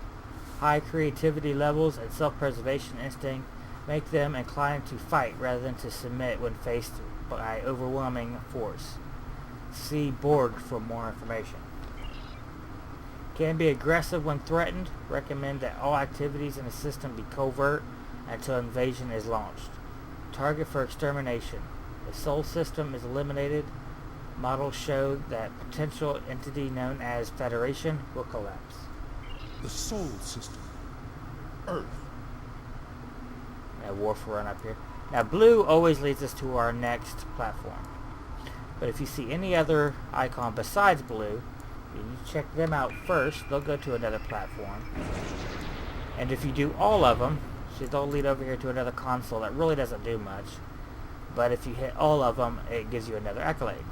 High creativity levels and self-preservation instinct make them inclined to fight rather than to submit when faced by overwhelming force. See Borg for more information. Can be aggressive when threatened. Recommend that all activities in the system be covert until invasion is launched. Target for extermination. If Soul System is eliminated, Models show that potential entity known as Federation will collapse. The Sol system. Earth. Wharf run up here. Now blue always leads us to our next platform. But if you see any other icon besides blue, you check them out first, they'll go to another platform. And if you do all of them, see, they'll lead over here to another console that really doesn't do much. But if you hit all of them, it gives you another accolade.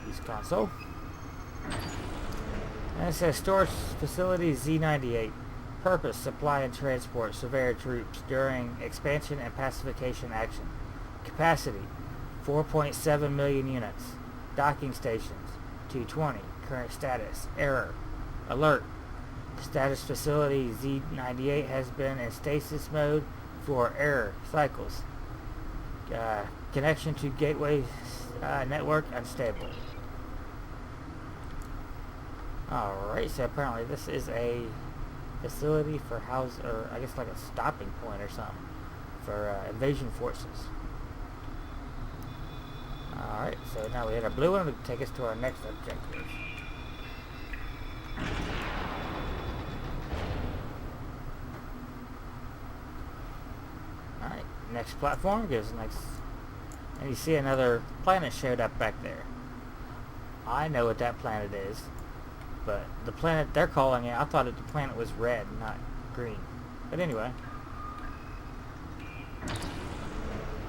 Use console. And it says storage facility Z98. Purpose, supply and transport surveyor troops during expansion and pacification action. Capacity, 4.7 million units. Docking stations, 220. Current status, error. Alert. Status facility Z98 has been in stasis mode for error cycles. Connection to gateway network unstable. Alright, so apparently this is a facility for house, or I guess like a stopping point or something for invasion forces. Alright, so now we hit a blue one to take us to our next objective. Alright, next platform gives next, and you see another planet showed up back there. I know what that planet is, but the planet they're calling it, I thought the planet was red, not green. But anyway.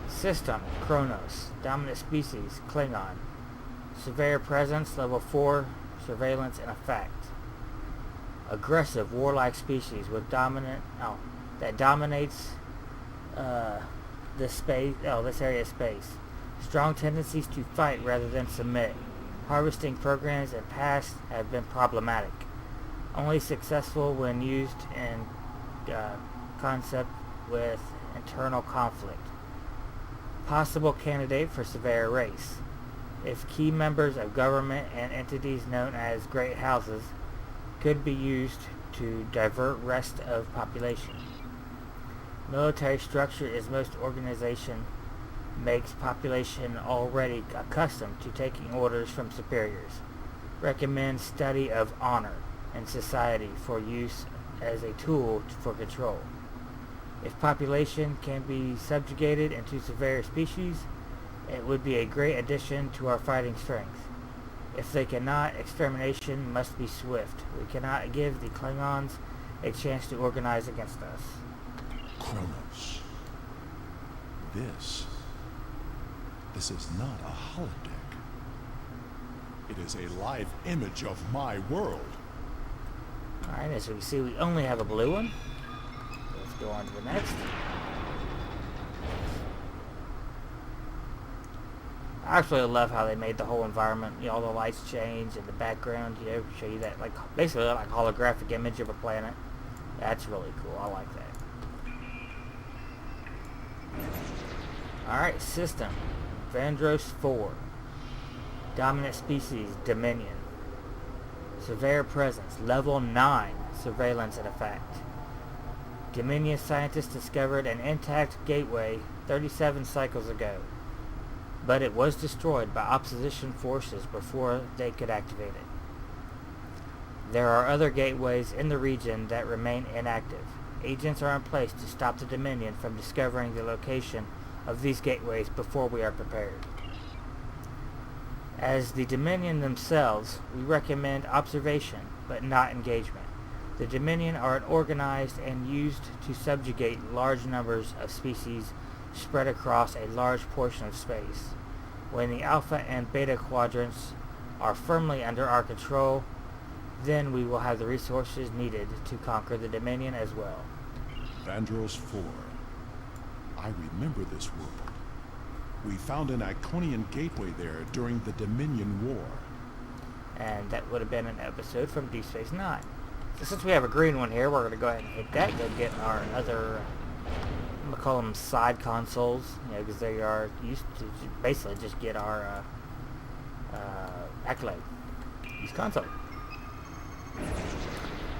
System, Kronos. Dominant species, Klingon. Surveyor presence, level 4. Surveillance in effect. Aggressive, warlike species with that dominates this area of space. Strong tendencies to fight rather than submit. Harvesting programs in past have been problematic. Only successful when used in concept with internal conflict. Possible candidate for surveyor race. If key members of government and entities known as great houses could be used to divert rest of population. Military structure is most organization makes population already accustomed to taking orders from superiors. Recommends study of honor in society for use as a tool for control. If population can be subjugated into surveyor species, it would be a great addition to our fighting strength. If they cannot, extermination must be swift. We cannot give the Klingons a chance to organize against us. Kronos. This is not a holodeck. It is a live image of my world. Alright, as we see, we only have a blue one. Let's go on to the next. I actually love how they made the whole environment, you know, all the lights change and the background, you know, show you that, like, basically like holographic image of a planet. That's really cool. I like that. Alright, system. Vandros 4. Dominant species, Dominion. Surveyor presence, level 9. Surveillance in effect. Dominion scientists discovered an intact gateway 37 cycles ago, but it was destroyed by opposition forces before they could activate it. There are other gateways in the region that remain inactive. Agents are in place to stop the Dominion from discovering the location of these gateways before we are prepared. As the Dominion themselves, we recommend observation, but not engagement. The Dominion are organized and used to subjugate large numbers of species spread across a large portion of space. When the Alpha and Beta quadrants are firmly under our control, then we will have the resources needed to conquer the Dominion as well. Vandros 4. I remember this world. We found an Iconian gateway there during the Dominion War. And that would have been an episode from Deep Space Nine. So since we have a green one here, we're going to go ahead and hit that. Go get our other, I'm going to call them side consoles, you know, because they are used to basically just get our accolade. Use console.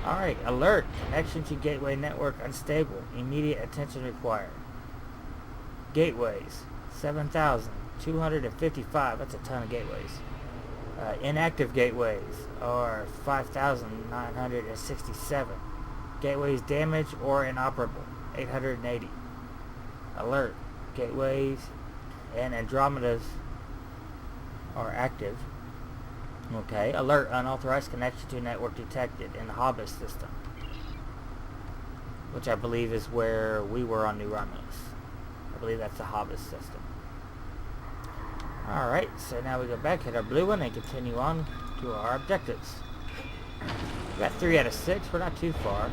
Alright, alert. Connection to gateway network unstable. Immediate attention required. Gateways, 7,000. 255. That's a ton of gateways. Inactive gateways are 5,967. Gateways damaged or inoperable, 880. Alert. Gateways and Andromedas are active. Okay. Alert. Unauthorized connection to network detected in the Hobbit system, which I believe is where we were on New Romulus. I believe that's the Hobbit system. Alright, so now we go back, hit our blue one, and continue on to our objectives. We got 3 out of 6, we're not too far.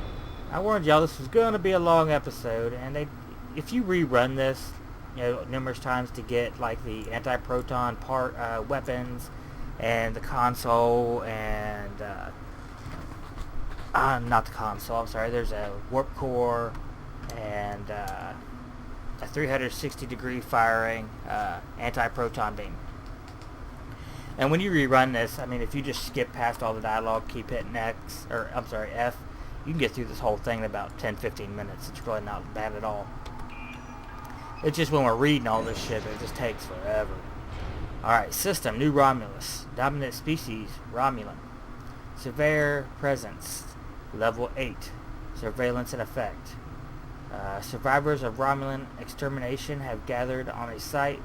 I warned y'all this was going to be a long episode, and if you rerun this, numerous times to get like the anti-proton weapons, and the console, and not the console, I'm sorry, there's a warp core, and a 360 degree firing anti-proton beam. And when you rerun this, I mean, if you just skip past all the dialogue, keep hitting F, you can get through this whole thing in about 10-15 minutes. It's really not bad at all. It's just when we're reading all this shit, it just takes forever. Alright, system, New Romulus. Dominant species, Romulan. Surveyor presence, level 8. Surveillance in effect. Survivors of Romulan extermination have gathered on a site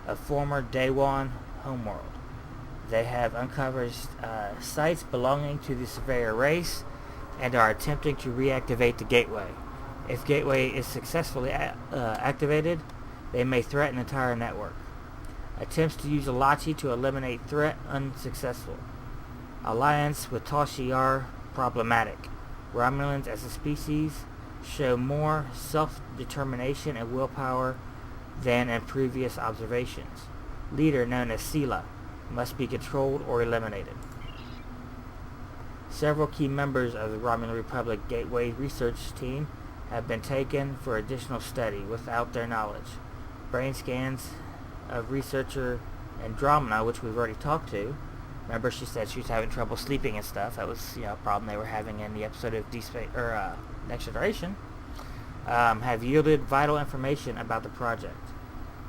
of former Day-One homeworld. They have uncovered sites belonging to the Surveyor race and are attempting to reactivate the gateway. If gateway is successfully activated, they may threaten the entire network. Attempts to use Ilachi to eliminate threat unsuccessful. Alliance with Toshi are problematic. Romulans as a species show more self-determination and willpower than in previous observations. Leader, known as Sela, must be controlled or eliminated. Several key members of the Romulan Republic Gateway research team have been taken for additional study without their knowledge. Brain scans of researcher Andromeda, which we've already talked to. Remember, she said she was having trouble sleeping and stuff. That was, a problem they were having in the episode of Next Generation. Have yielded vital information about the project.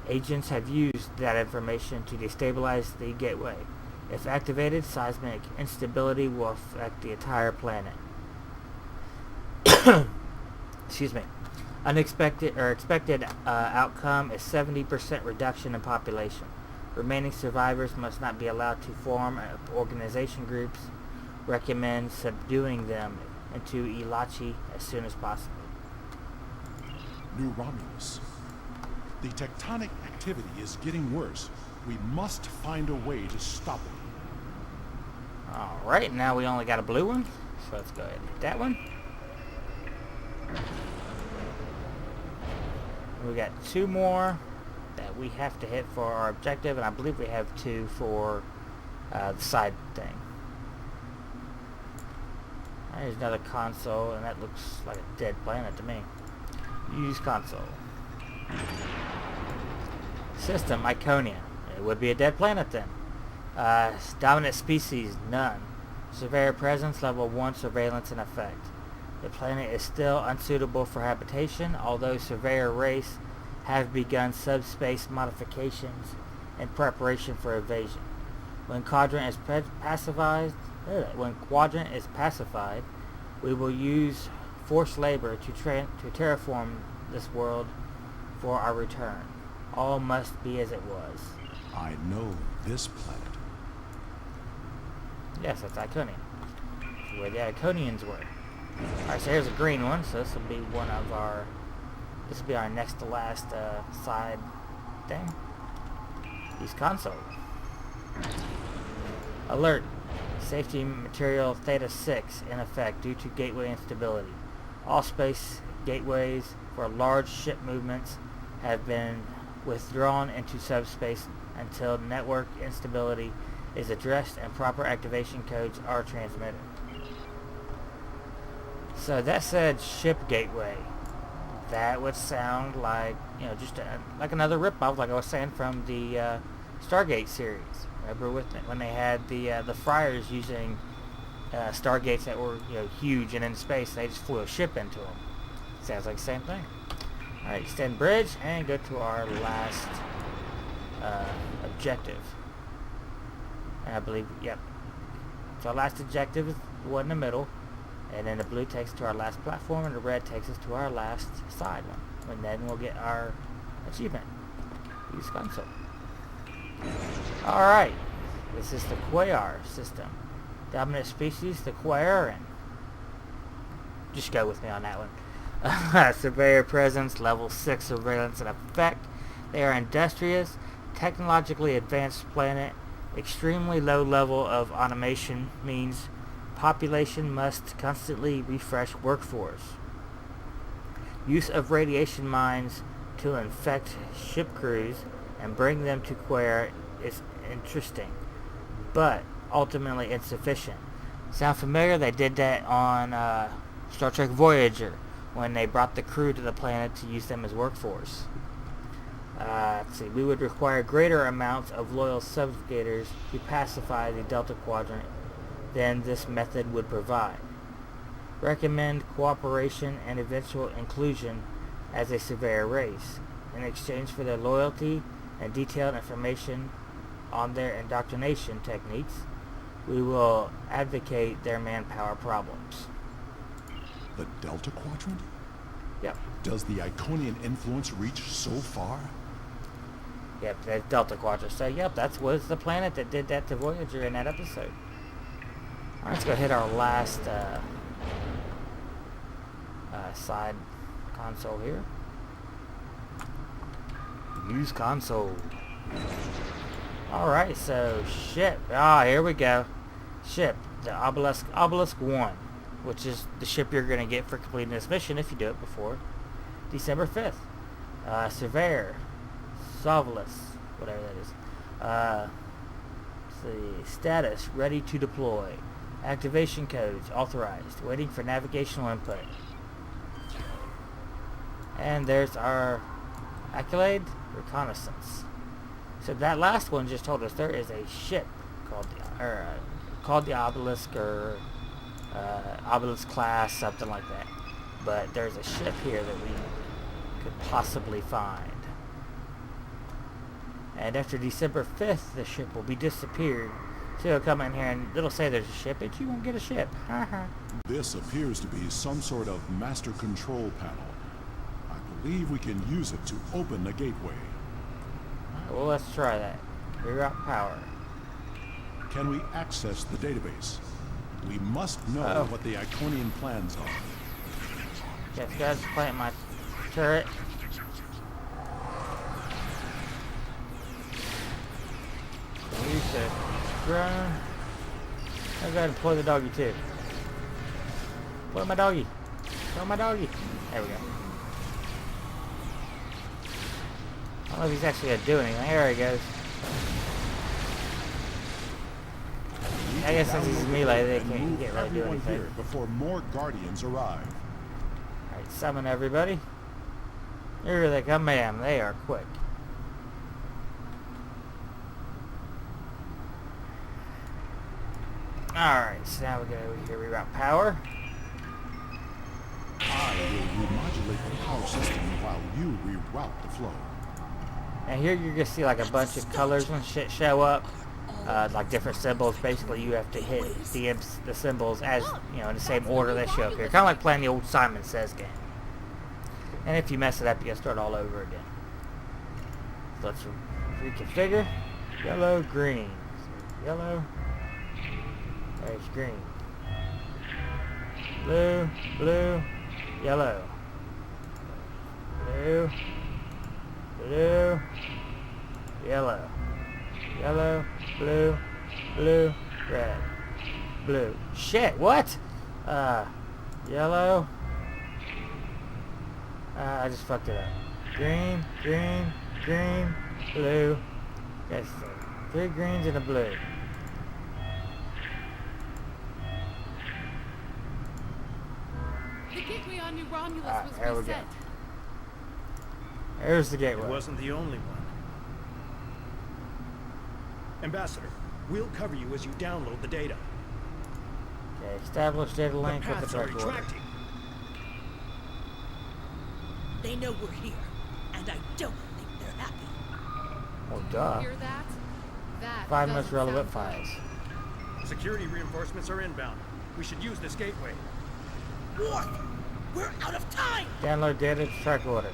Agents have used that information to destabilize the gateway. If activated, seismic instability will affect the entire planet. Excuse me. Expected outcome is 70% reduction in population. Remaining survivors must not be allowed to form organization groups. Recommend subduing them into Ilachi as soon as possible. New Romulus. The tectonic activity is getting worse. We must find a way to stop it. Alright, now we only got a blue one. So let's go ahead and hit that one. We got 2 more that we have to hit for our objective, and I believe we have 2 for the side thing. There's another console, and that looks like a dead planet to me. Use console. System, Iconia. It would be a dead planet then. Dominant species, none. Surveyor presence, level 1 surveillance in effect. The planet is still unsuitable for habitation, although Surveyor race have begun subspace modifications in preparation for invasion. When Quadrant is pacified, we will use forced labor to terraform this world for our return. All must be as it was. I know this planet. Yes, that's Iconia. Where the Iconians were. Alright, so here's a green one, so this will be one of our... This will be our next to last side thing. Use console. Alert. Safety material Theta 6 in effect due to gateway instability. All space gateways for large ship movements have been withdrawn into subspace until network instability is addressed and proper activation codes are transmitted. So that said ship gateway. That would sound like, just like another ripoff, like I was saying, from the Stargate series. Remember when they had the Friars using Stargates that were huge and in space, they just flew a ship into them. Sounds like the same thing. Alright, extend bridge and go to our last objective. And I believe, yep. So our last objective is the one in the middle, and then the blue takes us to our last platform, and the red takes us to our last side one. And then we'll get our achievement. Use console. Alright. This is the Quayar system. Dominant species, the Quayaran. Just go with me on that one. Surveyor presence, level 6 surveillance and effect. They are industrious, technologically advanced planet. Extremely low level of automation means population must constantly refresh workforce. Use of radiation mines to infect ship crews and bring them to Quayar is interesting, but ultimately insufficient. Sound familiar? They did that on Star Trek Voyager when they brought the crew to the planet to use them as workforce. Let's see. We would require greater amounts of loyal subjugators to pacify the Delta Quadrant than this method would provide. Recommend cooperation and eventual inclusion as a surveyor race. In exchange for their loyalty and detailed information on their indoctrination techniques, we will advocate their manpower problems. The Delta Quadrant? Yep. Does the Iconian influence reach so far? Yep, that's Delta Quadrant. So, yep, that was the planet that did that to Voyager in that episode. Alright, let's go hit our last side console here. Use console. Alright, so ship. Here we go. Ship. The Obelisk 1, which is the ship you're going to get for completing this mission if you do it before December 5th. Surveyor. Sovelis. Whatever that is. Let's see. Status. Ready to deploy. Activation codes. Authorized. Waiting for navigational input. And there's our accolade. Reconnaissance. So that last one just told us there is a ship called the Obelisk, or Obelisk class, something like that. But there's a ship here that we could possibly find. And after December 5th, the ship will be disappeared. So you'll come in here and it'll say there's a ship, but you won't get a ship. This appears to be some sort of master control panel. I believe we can use it to open the gateway. Well, let's try that. Reroute power. Can we access the database? We must know what the Iconian plans are. Yes, guys, plant my turret. Use the drone. I'll go ahead and deploy the doggy too. Deploy my doggy. Deploy my doggy. There we go. I don't know if he's actually going to do anything. There he goes. I guess since he's melee, they can't really do anything. Here before more Guardians arrive. Alright, summon everybody. Here they come, ma'am. They are quick. Alright, so now we go over here, reroute power. I will remodulate the power system while you reroute the flow. And here you're going to see like a bunch of colors when shit show up. Like different symbols. Basically, you have to hit the symbols as, you know, in the same order they show up here. Kind of like playing the old Simon Says game. And if you mess it up, you got to start all over again. So let's reconfigure. Yellow, green. So yellow. There's green. Blue, blue, yellow. Blue, blue, yellow. Yellow, blue, blue, red, blue. Shit, what? Yellow. I just fucked it up. Green, green, green, blue. Yes, 3 greens and a blue. The gateway on New Romulus was there we go. reset. There's the gateway. It wasn't the only one. Ambassador, we'll cover you as you download the data. Okay, establish data link The with the paths are dark order. retracting. They know we're here, and I don't think they're happy. Oh, duh. Hear that? That 5 most doesn't relevant sound good. files. Security reinforcements are inbound. We should use this gateway. Worf! We're out of time! Download data to track order.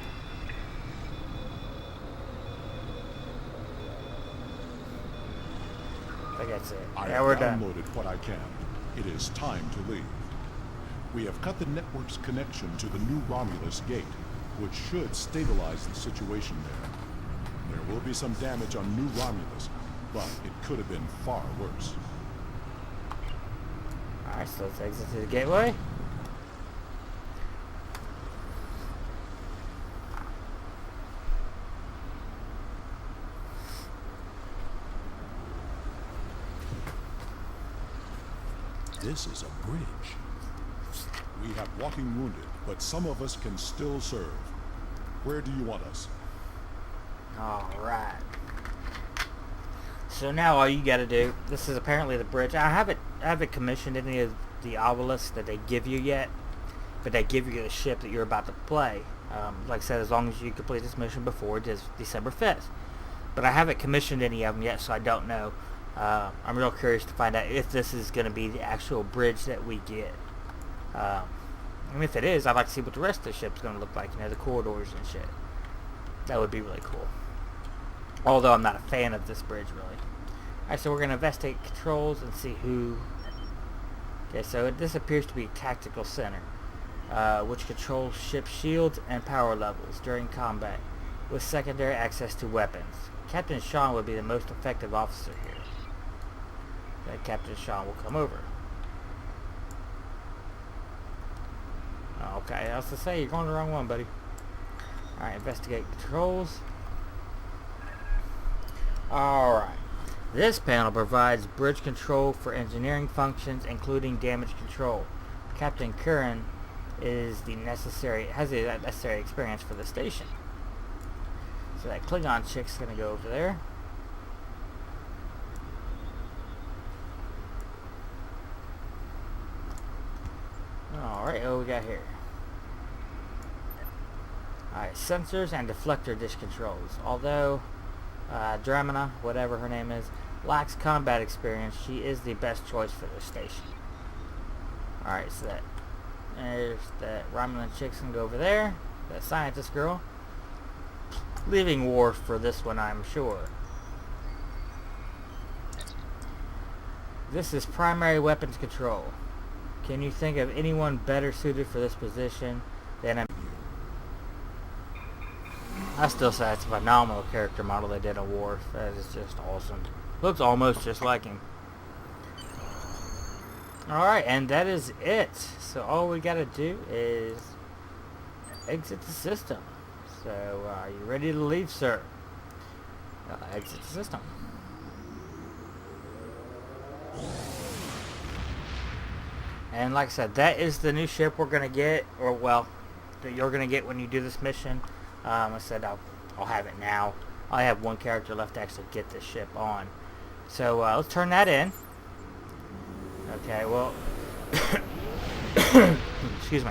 I think that's it. I Yeah, have we're done. downloaded what I can. It is time to leave. We have cut the network's connection to the new Romulus gate, which should stabilize the situation there. There will be some damage on New Romulus, but it could have been far worse. Alright, so let's exit to the gateway. This is a bridge. We have walking wounded, but some of us can still serve. Where do you want us? Alright. So now all you gotta do, this is apparently the bridge. I haven't commissioned any of the obelisks that they give you yet, but they give you the ship that you're about to play. Like I said, as long as you complete this mission before December 5th. But I haven't commissioned any of them yet, so I don't know. I'm real curious to find out if this is going to be the actual bridge that we get. And if it is, I'd like to see what the rest of the ship's going to look like. You know, the corridors and shit. That would be really cool. Although I'm not a fan of this bridge, really. Alright, so we're going to investigate controls and see who... Okay, so this appears to be a tactical center, which controls ship shields and power levels during combat, with secondary access to weapons. Captain Sean would be the most effective officer here. Okay, Captain Sean will come over. Okay, I was to say, you're going the wrong one, buddy. Alright, investigate controls. Alright. This panel provides bridge control for engineering functions, including damage control. Captain Curran has the necessary experience for the station. So that Klingon chick's gonna go over there. Alright, what we got here? Alright, sensors and deflector dish controls. Although Dramina, whatever her name is, lacks combat experience, she is the best choice for this station. Alright, so there's that Romulan chick's gonna go over there. That scientist girl. Leaving Worf for this one, I'm sure. This is primary weapons control. Can you think of anyone better suited for this position than a... I still say it's a phenomenal character model they did on Worf. That is just awesome. Looks almost just like him. Alright, and that is it. So all we gotta do is exit the system. So, are you ready to leave, sir? Exit the system. And like I said, that is the new ship we're going to get, or well, that you're going to get when you do this mission. I said I'll have it now. I have one character left to actually get this ship on. So, let's turn that in. Okay, well, excuse me.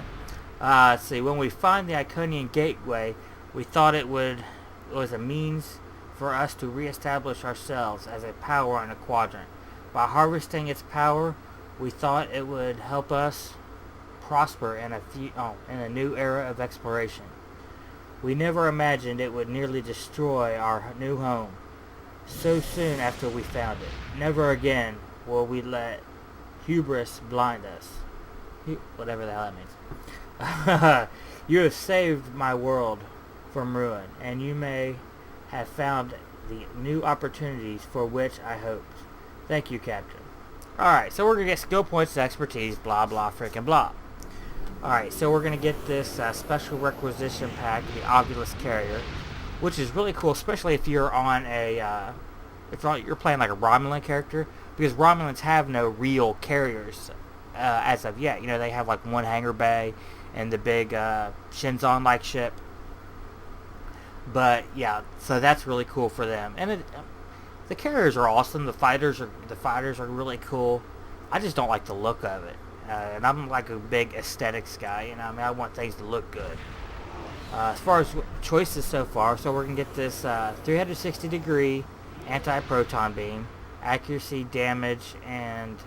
Let's see, when we find the Iconian Gateway, we thought it was a means for us to reestablish ourselves as a power on a quadrant. By harvesting its power, we thought it would help us prosper in a new era of exploration. We never imagined it would nearly destroy our new home so soon after we found it. Never again will we let hubris blind us. Whatever the hell that means. You have saved my world from ruin, and you may have found the new opportunities for which I hoped. Thank you, Captain. Alright, so we're going to get skill points, expertise, blah, blah, frickin' blah. Alright, so we're going to get this special requisition pack, the Ovulus Carrier, which is really cool, especially if you're on a, you're playing like a Romulan character, because Romulans have no real carriers as of yet. You know, they have like one hangar bay and the big Shinzon-like ship. But yeah, so that's really cool for them. And the carriers are awesome. The fighters are really cool. I just don't like the look of it. And I'm like a big aesthetics guy. You know, I mean, I want things to look good. As far as choices so far, so we're going to get this 360 degree anti-proton beam, accuracy, damage, and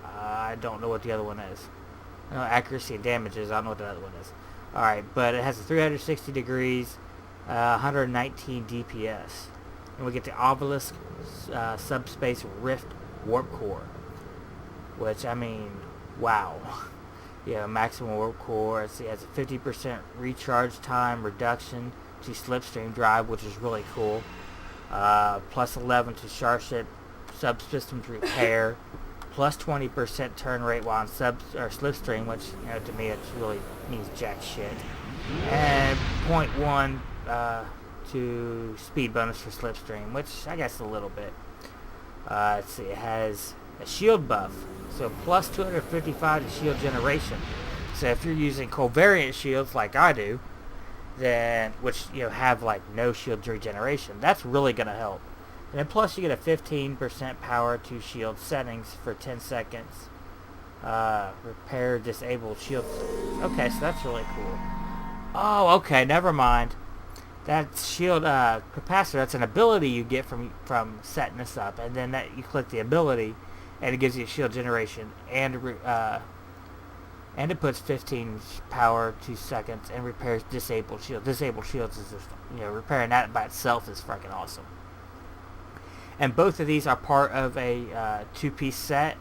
I don't know what the other one is. No, accuracy and damage is, I don't know what the other one is. Alright, but it has a 360 degrees, 119 DPS. And we get the Obelisk Subspace Rift Warp Core. Which, I mean, wow. Yeah, maximum warp core. It has a 50% recharge time reduction to slipstream drive, which is really cool. Plus 11 to Starship subsystems repair. Plus 20% turn rate while on slipstream, which, you know, to me it really means jack shit. And 0.1 to speed bonus for slipstream, which I guess a little bit. Let's see, it has a shield buff, so plus 255 to shield generation. So if you're using covariant shields like I do, then which have like no shield regeneration, that's really gonna help. And then plus you get a 15% power to shield settings for 10 seconds. Repair disabled shield. Okay, so that's really cool. Oh, okay, never mind. That shield capacitor, that's an ability you get from setting this up, and then that you click the ability, and it gives you shield generation, and it puts 15 power 2 seconds and repairs disabled shield. Disabled shields is just, repairing that by itself is fucking awesome. And both of these are part of a 2-piece set.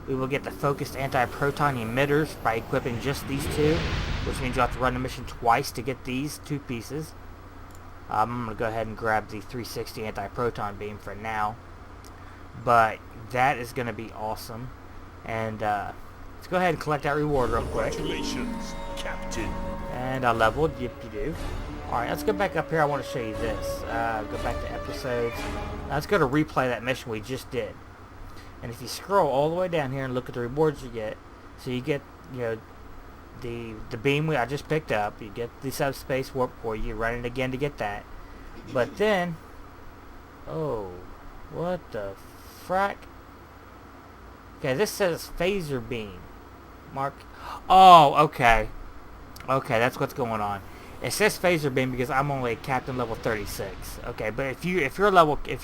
We will get the focused anti-proton emitters by equipping just these two, which means you'll have to run the mission twice to get these 2 pieces. I'm going to go ahead and grab the 360 anti-proton beam for now. But that is going to be awesome. And let's go ahead and collect that reward real quick. Congratulations, Captain. And I leveled. Yep, you do. Alright, let's go back up here. I want to show you this. Go back to episodes. Now, let's go to replay that mission we just did. And if you scroll all the way down here and look at the rewards you get, so you get, the beam I just picked up, you get the subspace warp core, you run it again to get that. But then, oh, what the frack? Okay, this says phaser beam. Mark. Oh, okay. Okay, that's what's going on. It says phaser beam because I'm only captain level 36. Okay, but if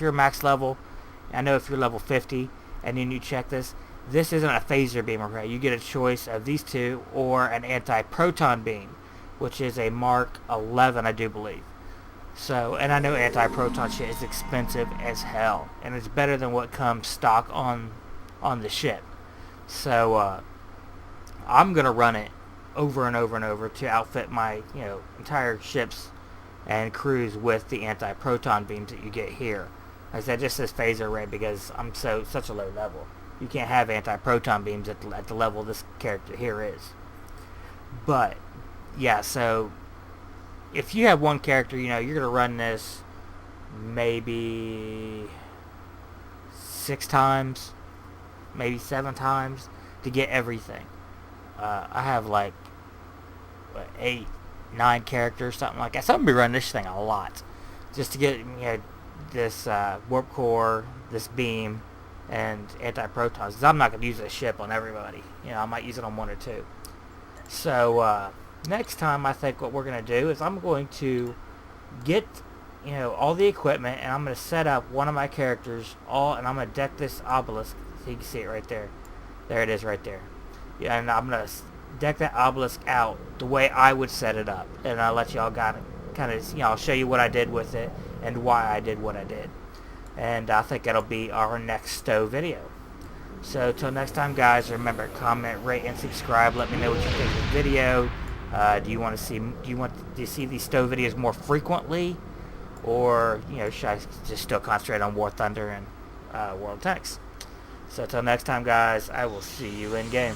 you're max level, I know if you're level 50 and then you check this, this isn't a phaser beam, okay? You get a choice of these two or an anti-proton beam, which is a Mark 11, I do believe. So, and I know anti-proton shit is expensive as hell, and it's better than what comes stock on the ship. So, I'm gonna run it over and over and over to outfit my, entire ships and crews with the anti-proton beams that you get here. Like I said, it just says phaser ray because I'm such a low level. You can't have anti-proton beams at the level this character here is. But, yeah, so if you have one character, you're going to run this maybe 6 times, maybe 7 times to get everything. I have like 8, 9 characters, something like that. So I'm going to be running this thing a lot just to get this warp core, this beam, and anti-protons, because I'm not going to use this ship on everybody. I might use it on 1 or 2. So, next time I think what we're going to do is I'm going to get, all the equipment, and I'm going to set up one of my characters, and I'm going to deck this obelisk, so you can see it right there. There it is right there. Yeah, and I'm going to deck that obelisk out the way I would set it up. And I'll let y'all kind of, I'll show you what I did with it, and why I did what I did. And I think that'll be our next stow video. So till next time, guys, remember, comment, rate, and subscribe. Let me know what you think of the video. Do you want to see these stow videos more frequently, or should I just still concentrate on War Thunder and World Tanks? So till next time, guys, I will see you in game.